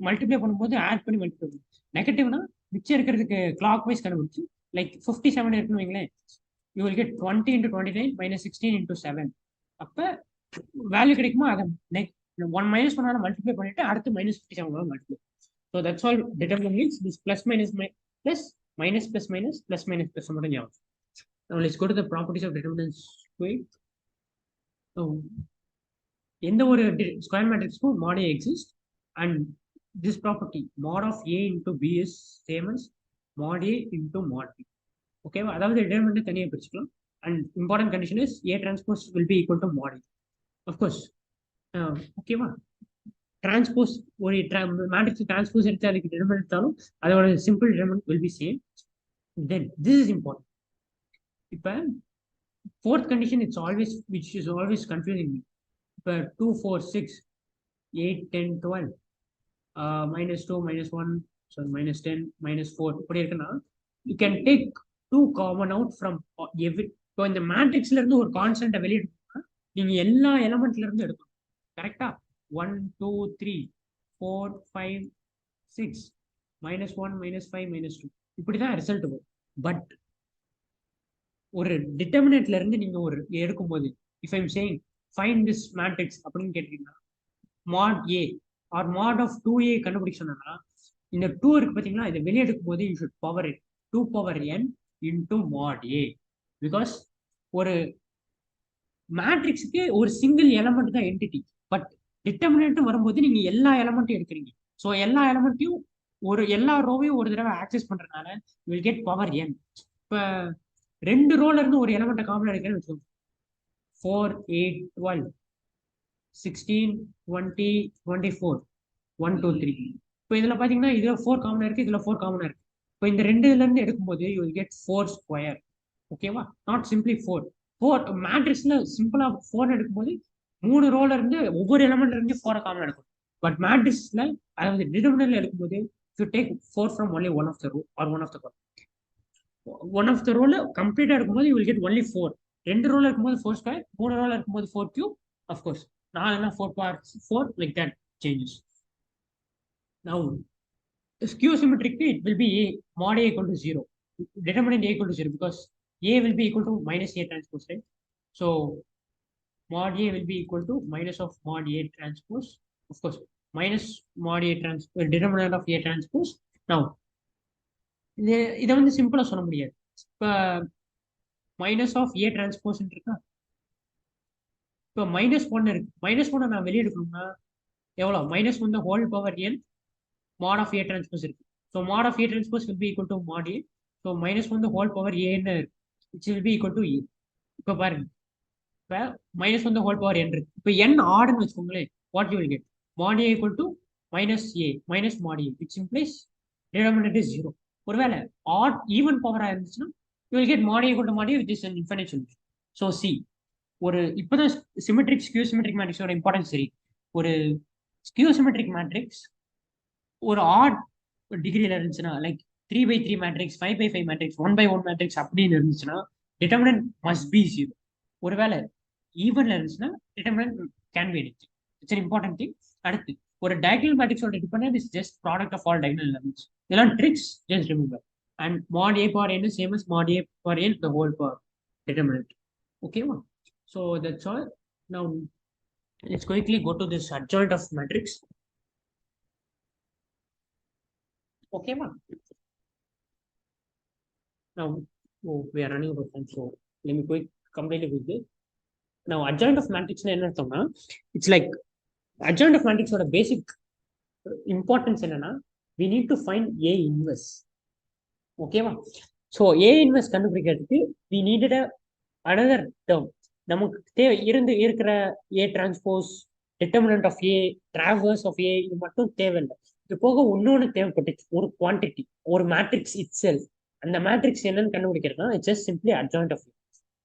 மல்டிப்ளை பண்ணும்போது ஆட் பண்ணி மல்டிப்ளை பண்ணும். நெகட்டிவ்னா மிச்சம் இருக்கிறதுக்கு கிளாக் வைஸ் கண்டுபிடிச்சு லைக் 57 இருக்குன்னு வைங்களேன், you will get 20 into 29 minus 16 into 7. அப்ப வேல்யூ கிடைக்குமா அதை நெக்ஸ்ட் 1 minus 1 மல்டிப்ளை பண்ணிட்டு அடுத்து -57 multiply. So that's all determinant means this plus minus plus minus plus minus plus minus plus மட்டும் ஞாபகம். Now let's go to the properties of determinants quick. So எந்த ஒரு square மேட்ரிக்ஸ்க்கும் mod A exist and this property mod of A into B is same as mod A into mod B. ஓகேவா? அதாவது டிட்டர்மினன்ட் தனியாக பிரிச்சுக்கலாம். And important condition is A transpose will be equal to mod A. Of course. ஓகேவா? டிரான்ஸ்போஸ் ஒரு மேட்ரிக்ஸ் டிரான்ஸ்போஸ் எடுத்து அதுக்கு டிட்டர்மினன்ட் எடுத்தாலும் அதோட simple determinant will be same. Then this is important. இப்போ fourth condition it's always which is always confusing me. இப்போ 2 4 6 8 10 12 -2 -1 sorry -10 -4 இப்படி இருக்குன்னா you can take 2 common out from every. இப்போ இந்த மேட்ரிக்ஸ்ல இருந்து ஒரு கான்ஸ்டன்ட்டை வெளியிடுனா நீங்க எல்லா எலமெண்ட்ல இருந்து எடுக்கணும். கரெக்டா? 1 2 3 4 5 6 -1 -5 -2 இப்படிதான் ரிசல்ட் வரும். பட் ஒரு டிட்டர்மினேட்ல இருந்து நீங்க ஒரு எடுக்கும்போது if I'm saying find this matrix அப்படின்னு கேட்டீங்கன்னா mod A or mod of 2A கண்டுபிடிக்க சொன்னா இந்த 2 இருக்கு பாத்தீங்களா, இதை வெளியே எடுக்கும் போது you should power it 2 power n into mod A. Because ஒரு மேட்ரிக்ஸுக்கு ஒரு சிங்கிள் எலமெண்ட் தான் என்டிட்டி. பட் டிட்டர்மினன்ட் வரும்போது நீங்க எல்லா எலமெண்ட்டும் எடுக்கிறீங்க. ஸோ எல்லா எலமெண்ட்டையும் எல்லா ரோவையும் ஒரு தடவை ஆக்சஸ் பண்றதுனால வில் கெட் பவர் n. இப்போ 2 ரோல இருந்து ஒரு எலமெண்ட்டை காமன் எடுக்கிறேன்னு வச்சுக்கோங்க. 4 8 12 16 20 24 1 2 3. இப்போ இதுல பாத்தீங்கன்னா இதுல 4 காமனா இருக்கு, இதுல 4 காமனா இருக்கு. இப்போ இந்த ரெண்டுல இருந்து எடுக்கும்போது யூ வில் கெட் 4 ஸ்கொயர். ஓகேவா? நாட் சிம்பிளி 4 மேட்ரிக்ஸ்ல சிம்பிளா 4 எடுக்கும்போது 3 ரோல இருந்து ஒவ்வொரு எலமெண்ட்ல இருந்து 4 காமன் எடுக்கும். பட் மேட்ரிக்ஸ்ல அதாவது டிட்டர்மினன்ட்ல எடுக்கும்போது you take 4 from only one of the row or one of the column. One of த ரோல கம்ப்ளீட்டா இருக்கும்போது யூ வில் கெட் ஒன்லி 4. 2 ரோல இருக்கும்போது 4 ஸ்கொயர், 3 ரோல இருக்கும்போது 4 cube. Of course 4 4 power 4 like that changes. Now skew symmetrically it will be A mod A equal to 0. Determinant A equal to 0 because A will be equal to minus A transpose, right? So mod A will be equal to minus of mod A transpose. Of course minus mod A transpose determinant of A transpose. Now இதை வந்து சிம்பிளா சொல்ல முடியாது. இப்போ மைனஸ் ஆஃப் ஏ டிரான்ஸ்போஸ் இருக்கா, இப்போ -1 இருக்கு. -1 நான் வெளியே எடுக்கணும்னா எவ்வளோ? -1 whole power n mod of A transpose இருக்கு. So mod of A transpose will be equal to mod A. So -1 whole power A என்ன இருக்கு, which will be equal to A. இப்போ பாருங்க, இப்போ -1 ஹோல் பவர் n இருக்கு. இப்போ n ஆடுன்னு வச்சுக்கோங்களேன், what you will get mod A equal to -A minus mod A, which implies denominator is 0. ஒருவேளை ஆட் ஈவன் பவரா இருந்துச்சுன்னா you will get mod A equal to mod A which is an infinite solution. So C ஒரு இப்போதான் சிமெட்ரிக் ஸ்கியூ சிமெட்ரிக் மேட்ரிக்ஸோட இம்பார்ட்டன்ஸ் சரி. ஒரு ஸ்கியூ சிமெட்ரிக் மேட்ரிக்ஸ் ஒரு ஆட் டிகிரியில இருந்துச்சுன்னா லைக் 3/3 மேட்ரிக்ஸ் 5/5 மேட்ரிக்ஸ் 1/1 மேட்ரிக்ஸ் அப்படின்னு இருந்துச்சுன்னா டிட்டர்மினன்ட் மஸ்ட் பி 0. ஒருவேளை ஈவன்ல இருந்துச்சுன்னா determinant can be anything. It's an important thing. அடுத்து ஒரு டயகனல் மேட்ரிக்ஸோட dependent is just product of all diagonal elements. இதெல்லாம் tricks, just remember. And mod A power n is same as mod A power n the whole power determinant. ஓகேவா? So that's all. Now let's quickly go to this adjoint of matrix. Okay, ma. Now we are running out of time, so let me quick complete with this. Now adjoint of matrix na enna artham na, it's like adjoint of matrix oda basic importance enna na, we need to find A inverse. Okay ma. So A inverse கண்டுபிடிக்கிறதுக்கு we needed another term. நமக்கு தேவை இருக்கிற A transpose determinant of A traverse of A இது மட்டும் தேவையில்லை. இது போக இன்னொன்று தேவைப்பட்டுச்சு, ஒரு குவான்டிட்டி, ஒரு மேட்ரிக்ஸ் இட் செல்ஃப். அந்த மேட்ரிக்ஸ் என்னன்னு கண்டுபிடிக்கிறதுனா it's just simply adjoint of A.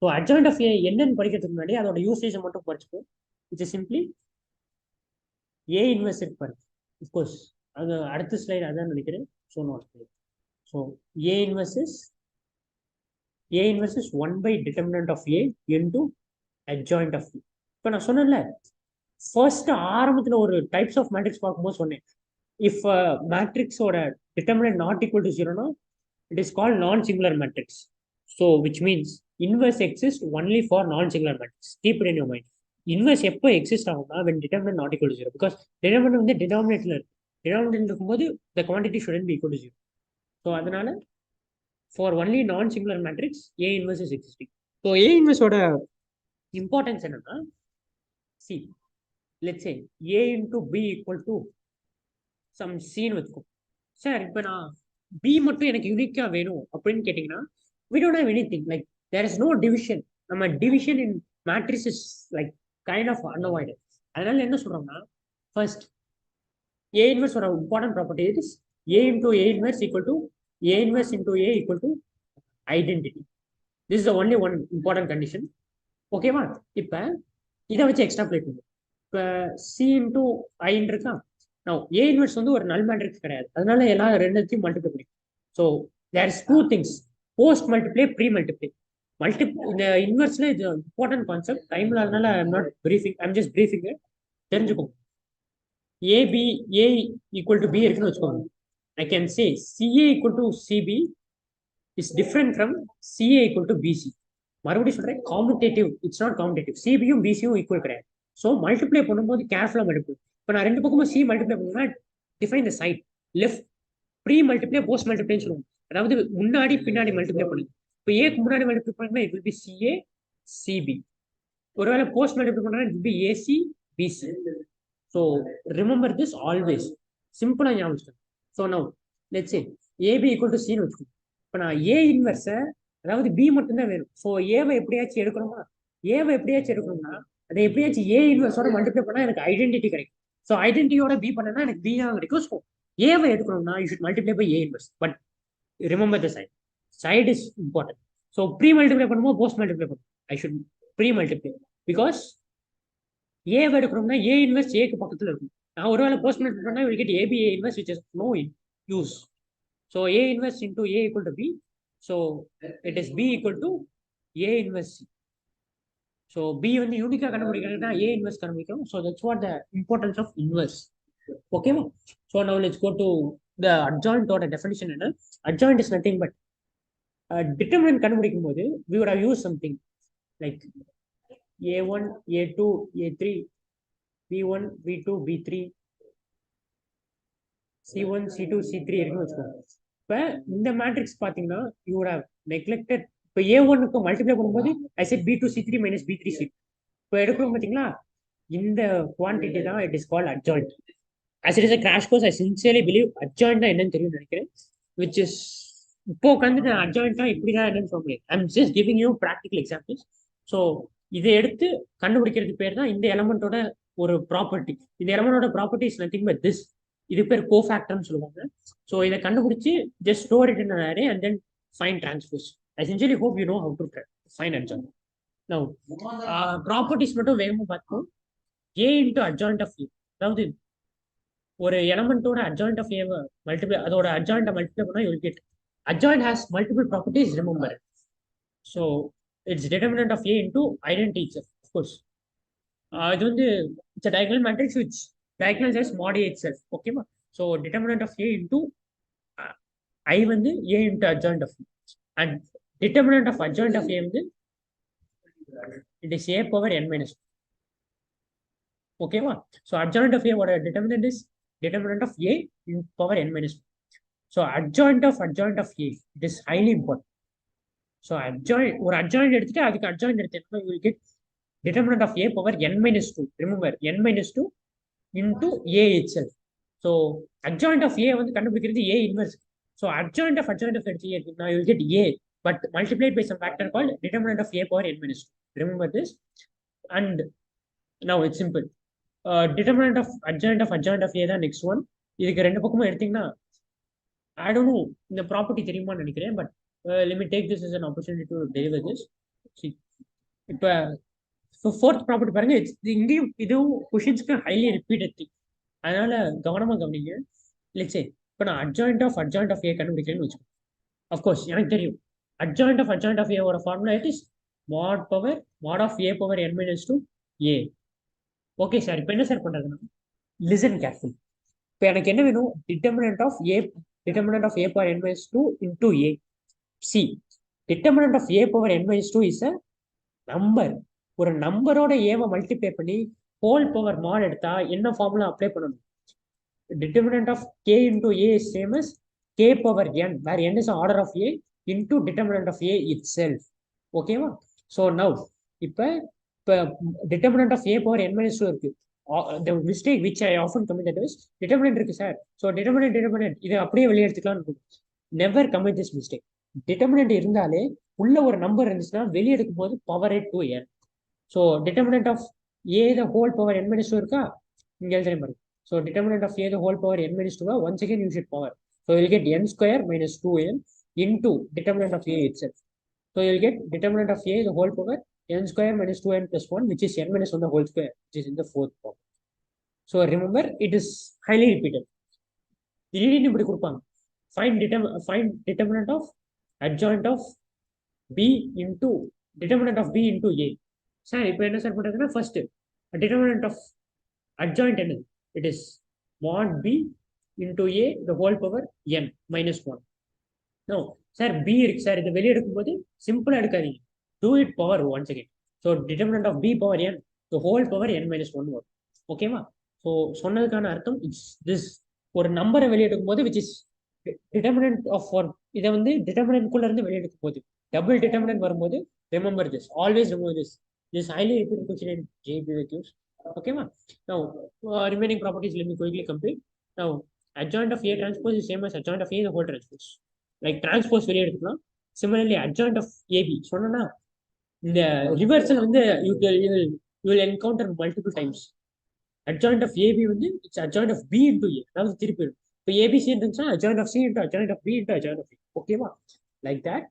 So adjoint of A என்னன்னு படிக்கிறதுக்கு முன்னாடி அதோட யூசேஜை மட்டும் படிச்சுக்கோ. இட்ஸ் சிம்பிளி ஏ இன்வெர்ஸ் இருக்கு பாருங்க. அஃப்கோர்ஸ் அது அடுத்த ஸ்லைட் அதான் நினைக்கிறேன். So not so A inverse is 1/determinant of A into adjoint of A. இப்போ நான் சொன்னேன்ல, ஃபர்ஸ்ட் ஆரம்பத்தில் ஒரு டைப்ஸ் ஆஃப் மேட்ரிக்ஸ் பார்க்கும்போது சொன்னேன், இஃப் மேட்ரிக்ஸோட டிட்டர்மினன்ட் நாட் ஈக்குவல் டு 0னா It is called non-singular matrix. So which means inverse exists only for non-singular matrix. Keep it in your mind. Inverse எப்போ exist ஆகும்னா when determinant not equal to 0, because determinant வந்து denominator இருக்கும்போது the quantity shouldn't be equal to 0. So அதனால for only non-singular matrix A inverse is existing. So A inverse ஓட importance என்னன்னா, see, let's say A into B equal to some C ன்னு வச்சுக்கோ. சார் இப்போ நான் பி மட்டும் எனக்கு யூனிக்கா வேணும் அப்படின்னு கேட்டீங்கன்னா, we don't have anything like there is no division. நம்ம division in matrix is like kind of unavoided. அதனால என்ன சொல்றோம்னா, first A inverse ஒரு important property is A into A inverse equal to A inverse into A equal to identity. This is the only one important condition. ஓகேவா? இப்போ இதை வச்சு எக்ஸ்ட்ராப்ளேட் பண்ணுவோம். இப்போ சி இன்டூ ஐன்னு இருக்கா. நான் ஏ இன்வெர்ஸ் வந்து ஒரு நல் மேட்ரிக்ஸ் கிடையாது, அதனால எல்லா ரெண்டுத்தையும் மல்டிப்ளை பண்ணிக்கும். So there is two things, post multiply, pre multiply. இந்த இன்வெர்ஸ்ல இது இம்பார்ட்டன்ட் கான்செப்ட். டைம்ல அதனால I'm not briefing, I'm just briefing. தெரிஞ்சுக்கோங்க. AB A equal to B இருக்குன்னு வச்சுக்கோங்க. I can say CA equal to CB is different from CA equal to BC. மறுபடியும் சொல்றேன், காம்படேட்டிவ், இட்ஸ் நாட் காம்படேட்டிவ். சிபியும் பிசியும் ஈக்குவல் கிடையாது. ஸோ மல்டிப்ளை பண்ணும்போது கேர்ஃபுல்லாக மல்டிப்ளை. இப்போ நான் ரெண்டு பக்கமும் சி மல்டிப்ளை பண்ணுன்னா define the side left. Pre multiply, post மல்டிப்ளைன்னு சொல்லுவோம். அதாவது முன்னாடி பின்னாடி மல்டிப்ளை பண்ணுங்க. இப்போ ஏக்கு முன்னாடி மல்டிப்ளை பண்ணா it will be CA CB. ஒருவேளை போஸ்ட் மல்டிப்ளை பண்ணா it will be AC BC. So remember this always. சிம்பிளாக ஞாபகம். So now let's say AB equal to சின்னு வச்சுக்கோங்க. இப்போ நான் ஏ இன்வெர்ஸை, அதாவது பி மட்டும்தான் வேணும். ஸோ ஏவை எப்படியாச்சும் எடுக்கணுமா? ஏவை எப்படியாச்சும் எடுக்கணும்னா அதை எப்படியாச்சும் ஏ இன்வெர்ஸோட மல்டிப்ளை பண்ணா எனக்கு ஐடென்டிட்டி கிடைக்கும். ஸோ ஐடென்டிட்டியோட பி பண்ணனா எனக்கு பி தான் கிடைக்கும். ஸோ ஏவை எடுக்கணும்னா you should multiply by A inverse. But remember the side. Side is important. So pre multiply பண்ணும்போது போஸ்ட் மல்டிப்ளை பண்ணும். I should pre multiply because ஏவை எடுக்கணும்னா ஏ இன்வெர்ஸ் ஏக்கு பக்கத்தில் இருக்கும். நான் ஒருவேளை போஸ்ட் மல்டிப்ளை பண்ணா will get AB A inverse which is no use. So A inverse into A equal to B. So it is B equal to A inverse C. So B வந்து யூனிக்கா கண்டுபிடிக்கிறதுனா A inverse கண்டுபிடிக்கணும். So that's what the importance of inverse. Okay. So now let's go to the adjoint or the definition. Adjoint is nothing but determinant கண்டுபிடிக்கும் போது we would have used something like A1, A2, A3, B1, B2, B3, C1, C2, C3 இருக்குன்னு வச்சுக்கோங்க. இப்போ இந்த மேட்ரிக்ஸ் பார்த்தீங்கன்னா யூ வுட் ஹவ் நெக்லெக்டட். இப்போ A1க்கு மல்டிப்ளை பண்ணும்போது ஐ set B2 C3 minus B3 C2. இப்போ எடுக்கிறோம் பார்த்தீங்களா, இந்த குவான்டிட்டி தான் it is called adjoint. as it is a crash course, I sincerely believe adjoint என்னன்னு தெரியும் நினைக்கிறேன். which is இப்போ உட்காந்து அட்ஜாயிண்ட்னா இப்படிதான் என்னன்னு சொல்ல முடியாது. I'm just giving you practical examples. So இதை எடுத்து கண்டுபிடிக்கிறதுக்கு பேர் தான் இந்த எலமெண்டோட ஒரு ப்ராப்பர்ட்டி. இந்த எலமெண்டோட property is nothing but this. இது பேர் கோஃபேக்டர்னு சொல்லுவாங்க. ஸோ இதை கண்டுபிடிச்சு just store it in an array and then find transpose. I sincerely hope you know how to find adjoint. Now properties மட்டும் வேகமாக பார்ப்போம். A into adjoint of A, அதாவது ஒரு எலமெண்டோட adjoint of A மல்டிப்ளை, அதோட adjoint மல்டிப்ளை பண்ணா you will get adjoint has multiple properties, remember. So it's determinant of A into identity itself, of course. இது வந்து it's a diagonal matrix which diagonalizes mod A itself. Okay ma? So determinant of A into I வந்து A into adjoint of A, and determinant of adjoint of A வந்து it is A power n minus 2. Okay ma? So adjoint of A, what a determinant is determinant of A in power n minus 2. So adjoint of A, it is highly important. So adjoint or adjoint எடுத்துட்டு அதுக்கு adjoint எடுத்தீங்கன்னா you will get determinant of A power n minus 2. Remember n minus 2 into A itself. So adjoint of A வந்து கண்டுபிடிக்கிறது A inverse. So adjoint of எடுத்து now you will get A but multiplied by some factor called determinant of A power n minus 2. Remember this. And now it's simple. Determinant of adjoint of A தான் next one. இதுக்கு ரெண்டு பக்கமும் எடுத்தீங்கன்னா I don't know இந்த ப்ராப்பர்ட்டி தெரியுமான்னு நினைக்கிறேன். But let me take this as an opportunity to deliver this. See, இப்போ ஃபோர்த் ப்ராப்பர்ட்டி பாருங்க. இங்கேயும் இதுவும் கொஷின்ஸ்க்கு ஹைலி ரிப்பீட்டட் திங், அதனால கவனமா கவனிங்க. லெட்ஸ் சே இப்போ நான் adjoint of A கண்டுபிடிக்கிறேன்னு வச்சுக்கோங்க. அஃப்கோர்ஸ் எனக்கு தெரியும் adjoint of A ஓட formula it is mod of A power n minus 2 A. Okay sir, இப்போ என்ன சார் பண்றதுன்னா லிசன் கேர்ஃபுல். இப்போ எனக்கு என்ன வேணும், determinant of A determinant of a power n minus 2 into a. See, determinant of a power n minus 2 is a number. ஒரு நம்பரோட ஏவை மல்டிப்ளை பண்ணி ஹோல் பவர் மாட் எடுத்தா என்ன ஃபார்முலா அப்ளை பண்ணணும்? Determinant of k into a is same as k power n, where n is the order of a into determinant of a itself. Okay va? So now இப்ப determinant of a power n minus 2 இருக்கு. The mistake which I often committed is determinant இருக்கு சார். So determinant இதை அப்படியே வெளியே எடுத்துக்கலாம். Never commit this mistake. Determinant இருந்தாலே உள்ள ஒரு நம்பர் இருந்துச்சுன்னா வெளியே எடுக்கும் போது power 2n. So determinant of a the whole power n minus 2 இருக்கா? இங்க எழுதுற மாதிரி. So determinant of a the whole power n minus 2, once again you should power. So you'll get n square minus 2n into determinant of a itself. So you'll get determinant of a the whole power n square minus 2n plus 1, which is n minus 1 the whole square, which is in the fourth form. So remember, it is highly repeated. Find determinant of adjoint of b into determinant of b into a. Sir, இப்போ என்ன சார் பண்றதுன்னா first determinant of adjoint என்ன? It is mod b into a the whole power n minus 1. No, sir, b இருக்கு சார், இது வெளியே எடுக்கும்போது சிம்பிளா எடுக்காதீங்க. Do it power once again. So determinant of b power n the whole power n minus 1 வரும். ஓகேவா? ஸோ சொன்னதுக்கான அர்த்தம் இட்ஸ் திஸ். ஒரு நம்பரை வெளியே எடுக்கும்போது விச் இஸ் டிட்டர்மினன்ட் ஆஃப் இதை வந்து டிட்டர்மினன்ட்குள்ள இருந்து வெளியே எடுக்கும் போது டபுள் டிட்டர்மினன்ட் வரும்போது remember this, always remember this. This highly repeated question in JEE-Main. Okay, ma. Now, remaining properties let me quickly complete. Now, adjoint of A transpose is same as adjoint of A the whole transpose. Like transpose வெளியே எடுத்துக்கலாம். Similarly, adjoint of AB. சொன்னா இந்த ரிவர்சல் வந்து you will encounter multiple times. Adjoint of AB வந்து it's adjoint of B into A. அதாவது திருப்பி இப்போ ABC இருந்துச்சுன்னா adjoint of C into adjoint of B into adjoint of A. ஓகேவா? Like that.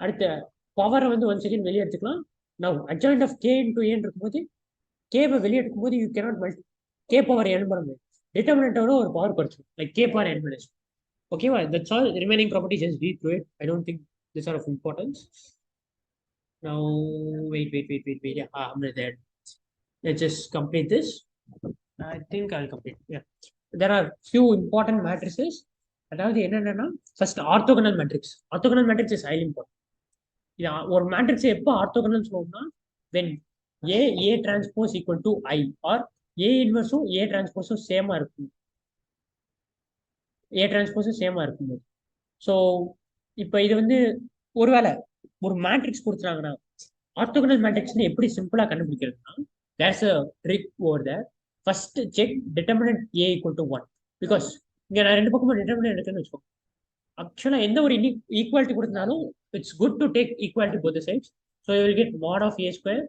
அடுத்த பவரை வந்து ஒன்ஸ் அகைன் வெளியே எடுத்துக்கலாம். Now, adjoint of k into n இருக்கும்போது k வெளியே எடுக்கும்போது you cannot multiply k power n பண்ண முடியும். டிட்டர்மினன்ட்டோட ஒரு power குறைச்சிடும், like k power n minus. ஓகேவா? That's all. The remaining properties just read through it. I don't think these are of importance. Now, wait. Yeah, I'm there. Let's just complete this. I think I'll complete. Yeah. There are few important matrices. அதாவது என்னன்னா first orthogonal matrix. Orthogonal matrix is highly important. ஒரு மேட்ரிக்ஸ் எப்போ ஆர்த்தோகனல் சொல்லுவோம்னா when a transpose equal to I or a இன்வர்ஸும் a transpose சேமா இருக்கும். a transpose சேமா இருக்கும். ஸோ இப்போ இது வந்து ஒருவேளை ஒரு மேட்ரிக்ஸ் கொடுத்துறாங்கன்னா ஆர்த்தோகனல் மேட்ரிக்ஸ் எப்படி சிம்பிளா கண்டுபிடிக்கிறதுனா there's a trick over there. First check determinant a equal to 1, because இங்க நான் ரெண்டு பக்கமும் determinant எடுக்கணும்னு வச்சுக்கோங்க. ஆக்சுவலா எந்த ஒரு ஈக்குவாலிட்டி கொடுத்தாலும் it's good to take equality both the sides. So you will get mod of a square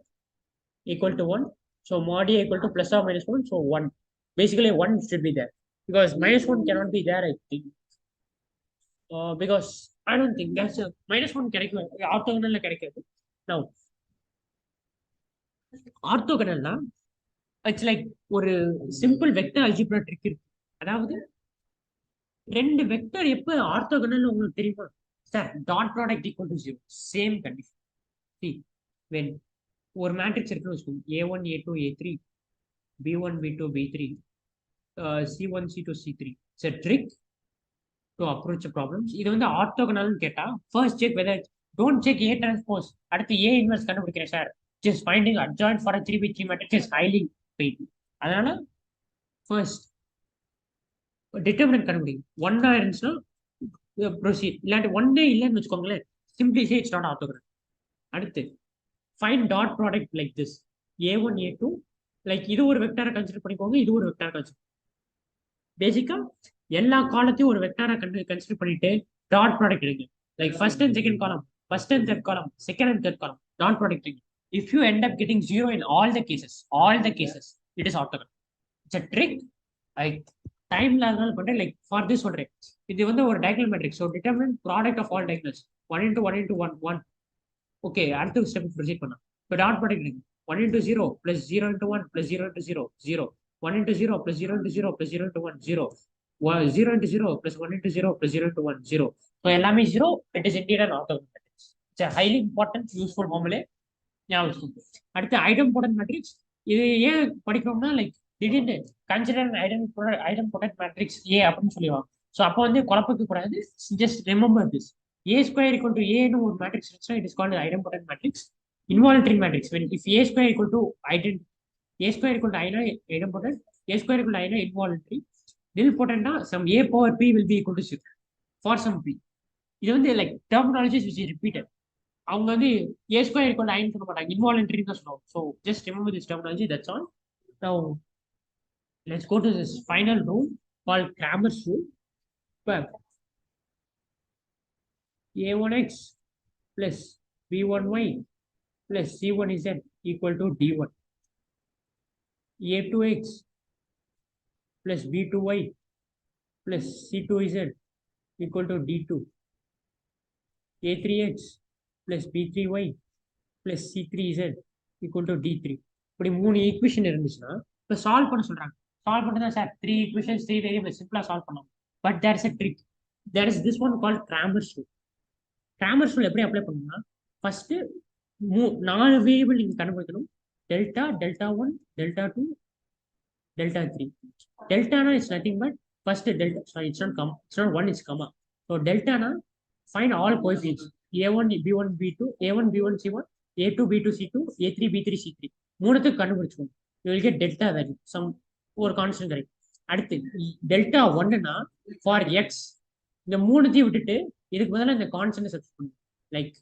equal to 1. So mod a equal to plus or minus 1. So 1. Basically 1 should be there. Because minus 1 cannot be there, I think. Because I don't think that's a minus 1 orthogonal கிடைக்காது. Now, orthogonal it's like ஒரு simple vector algebra trick இருக்கு. அதாவது ரெண்டு வெக்டர் எப்ப ஆர்த்தோகனல் உங்களுக்கு தெரியுமா sir? Dot product equal to 0. Same condition. see when ஒரு மேட்ரிக்ஸ் இருக்குன்னு வச்சுக்கோங்க, a1 a2 a3 b1 b2 b3 c1 c2 c3. it's a trick to approach the problems. இது வந்து ஆர்த்தோகனல்னு கேட்டா first check whether don't check a transpose. அடுத்து a inverse கண்டுபிடிக்கிறேன் sir. just finding adjoint for a 3x3 matrix is highly paid. அதனால first டிட்டர்மினன்ட் கண்டுபிடிங்க. ஒன்னா இருந்துச்சுன்னா ப்ரொசீட், இல்லாட்டி ஒன்னே இல்லைன்னு வச்சுக்கோங்களேன், simply say it's not orthogonal. அடுத்து find dot product like this a1 a2, like இது ஒரு வெக்டாரை கன்சிடர் பண்ணிக்கோங்க, இது ஒரு வெக்டாரை கன்சிடர். பேசிக்கா எல்லா காலத்தையும் ஒரு வெக்டாரை கன்சிடர் பண்ணிட்டு டாட் ப்ராடக்ட் எடுங்க. Like first and second column, first and third column, second and third column, dot product எடுங்க. If you end up getting 0 in all the cases it is orthogonal. It's a trick. டைம்ல அதனால பண்றேன். லைக் ஃபார் திஸ் சொல்றேன், இது வந்து ஒரு diagonal matrix. So determinant product of all diagonals 1 into 1 into 1 1. Okay, அடுத்த ஸ்டெப் ப்ரொசீட் பண்ணலாம். இப்போ dot product 1 into 0 plus 0 into 1 plus 0 into 0 0, 1 into 0 plus 0 into 0 plus 0 into 1 0, 0 into 0 plus 1 into 0 plus 0 into 1 0. So எல்லாமே 0. It is interior and orthogonal matrix. It's a highly important useful formula. ஞாபகம். அடுத்து ஐடெம்போடன்ட் மேட்ரிக்ஸ். இது ஏன் படிக்கிறோம்னா லைக் திடீர்னு கன்சிடர் ஐடெம்போடன்ட் மேட்ரிக்ஸ் ஏ அப்படின்னு சொல்லுவாங்க. ஸோ அப்போ வந்து குழப்பிக்க கூடாது. Just remember this. A square equal to ஏன்னு ஒரு மேட்ரிக்ஸ் இருந்துச்சுன்னா it is called idempotent matrix. Involuntary matrix when if a square equal to ident a square equal to I னா idempotent, a square equal to I னா involuntary, nilpotentனா some a power p will be equal to 0 for some p. இது வந்து like terminologies which is repeated. அவங்க வந்து a square equal to I ன்னு சொல்ல மாட்டாங்க, involuntary தான் சொல்லுவாங்க. So just remember this terminology, that's all. Now let's go to this final rule called Cramer's rule. இப்போ a1x plus b1y plus c1z equal to d1, a2x plus b2y plus c2z equal to d2, a3x plus b3y plus c3z equal to d3. இப்படி 3 ஈக்குவேஷன் இருந்துச்சுன்னா இப்போ சால்வ் பண்ண சொல்றாங்க. சால்வ் பண்ணுறதா சார் 3 ஈக்குவேஷன்ஸ் 3 வேரியபிள் சிம்பிளா சால்வ் பண்ணலாம். But there is a trick. There is this one called Cramer's rule. Cramer's rule எப்படி அப்ளை பண்ணணும்னா ஃபர்ஸ்ட் 4 வேரியபிள் நீங்க கண்டுபிடிக்கணும். Delta, delta 1, delta 2, delta 3. Delta na is nothing but first delta. Sorry, it's not comma. It's not 1, it's comma. So delta na, find all coefficients. A1, B1, B2, A1, B1, C1, A2, B2, C2, A3, B3, C3. மூணுத்துக்கு கண்டுபிடிச்சுக்கணும். You will get delta value. Some ஒரு கான்ஸ்டன்ட் கிடைக்கும். அடுத்து டெல்டா ஒன்னுனா ஃபார் எக்ஸ். இந்த மூணுத்தையும் விட்டுட்டு இதுக்கு பதிலாக இந்த கான்ஸ்டன்ட் சப்ஸ்டிட் பண்ணும். லைக்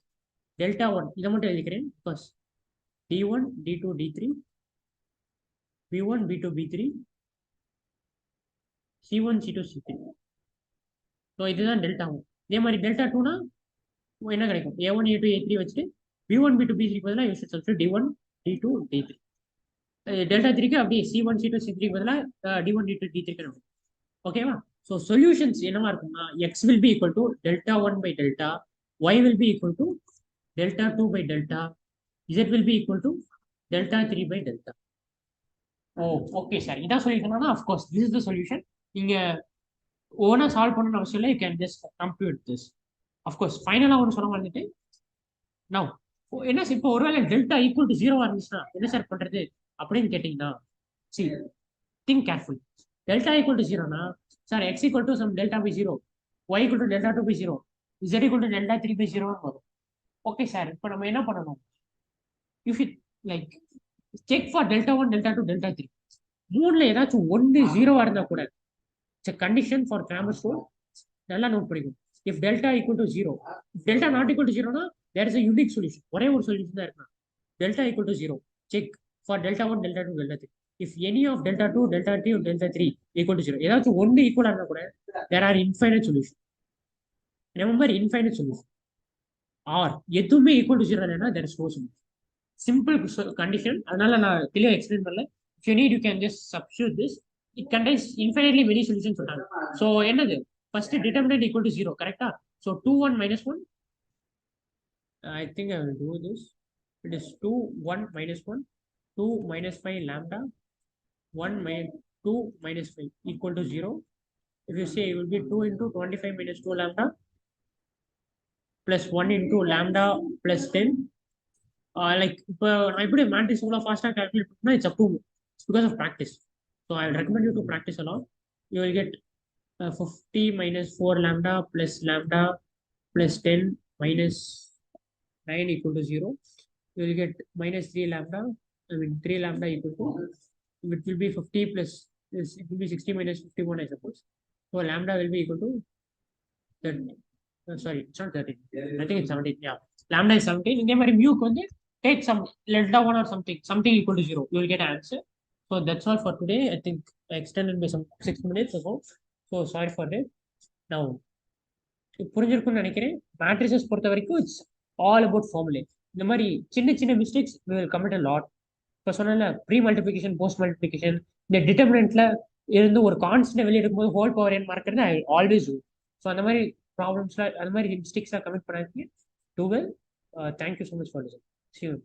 டெல்டா 1 இதை மட்டும் எழுதிக்கிறேன். Because D1, D2, D3, B1, B2, B3, C1, C2, C3. So இதுதான் டெல்டா 1. இதே மாதிரி டெல்டா 2னா என்ன கிடைக்கும்? A1, A2, A3 வச்சுட்டு B1, B2, B3 பதிலாக use substitute D1, D2, D3. Delta 3க்கு அப்படியே C1, C2, C3 பதிலாக D1, D2, D3 கிடைக்கும். ஓகேவா? ஸோ சொல்யூஷன்ஸ் என்னவா இருக்கும்னா x will be equal to delta 1 by delta, y will be equal to delta 2 by delta, z will be equal to delta 3 by delta. Oh okay sir, இதான் சொல்லியிருக்கணும்னா of course this is the solution. நீங்க ஓனா சால்வ் பண்ணணும்னு அவசியம் இல்லை. You can just compute this. Of course ஃபைனலாக ஒன்று சொல்ல வந்துட்டு நான் என்ன சார் இப்போ ஒருவேளை டெல்டா ஈக்குவல் டு 0 இருந்துச்சுன்னா என்ன சார் பண்றது அப்படின்னு கேட்டீங்கன்னா, see think careful. Delta equal to 0னா sir x equal to some delta by 0, y equal to delta 2 by 0, z equal to delta 3 by 0 வரும். ஓகே சார், இப்போ நம்ம என்ன பண்ணணும்? If it like check for delta 1, delta 2, delta 3. மூணுல ஏதாச்சும் 1 0வா இருந்தா கூட it's a condition for Cramer's rule. நல்லா நோட் பண்ணிக்கணும். if delta equal to 0, if delta not equal to 0 னா there is a unique solution. ஒரே ஒரு சொல்யூஷன் தான் இருக்கு. delta equal to 0, check for delta 1, delta 2, delta 3. if any of delta 2, delta 3 or delta 3 equal to 0, ஏதாச்சும் 1 ஈக்குவலா இருந்தா கூட there are infinite solution. remember infinite solution. or எதுவுமே equal to 0 இல்லைன்னா there is no solution. simple condition. அதனால நான் தெளிவா எக்ஸ்பிளைன் பண்ணல. if you need you can just substitute this. it contains infinitely many solutions சொல்றாங்க. so என்னது first determinant equal to 0, கரெக்டா? so 2 1 minus 1, I think I will do this. It is 2 1 minus 1, 2 minus 5 lambda, 1 minus 2 minus 5 equal to 0. If you say it will be 2 into 25 minus 2 lambda plus 1 into lambda plus 10. Like இப்போ நான் எப்படி மேட்ரிக்ஸ் இவ்வளோ ஃபாஸ்ட்டாக கால்குலேட் பண்ணா it's up to because of practice. So I recommend you to practice a lot. You will get 50 minus 4 lambda plus lambda plus 10 minus 9 equal to 0. You will get minus 3 lambda. I mean 3 lambda equal to, it will be 50 plus this, it will be 60 minus 51, I suppose. So lambda will be equal to 30. Sorry, it's not 30. I think it's 17. Yeah, lambda is 17. In my mu வந்து take some lambda 1 or something equal to 0. You will get an answer. So that's all for today. I think I extended by some 6 minutes or so. So sorry for that. Now புரிஞ்சிருக்கும்னு நினைக்கிறேன். மேட்ரிசஸ் பொறுத்த வரைக்கும் இட்ஸ் ஆல் அபவுட் ஃபார்முலே. இந்த மாதிரி சின்ன சின்ன mistakes we will commit a lot. இப்போ சொன்ன ப்ரீ மல்டிபிகேஷன், போஸ்ட் மல்டிபிகேஷன், இந்த டிட்டர்மினன்ட்ல இருந்து ஒரு கான்ஸ்டன்ட் வெளியே எடுக்கும்போது ஹோல் பவர் என் மறக்கிறது ஐ ஆல்வேஸ் டூ. ஸோ அந்த மாதிரி ப்ராப்ளம்ஸ்லாம், அந்த மாதிரி மிஸ்டேக்ஸ்லாம் கமிட் பண்ணாதீங்க. Do well. Thank you so much for listening. See you.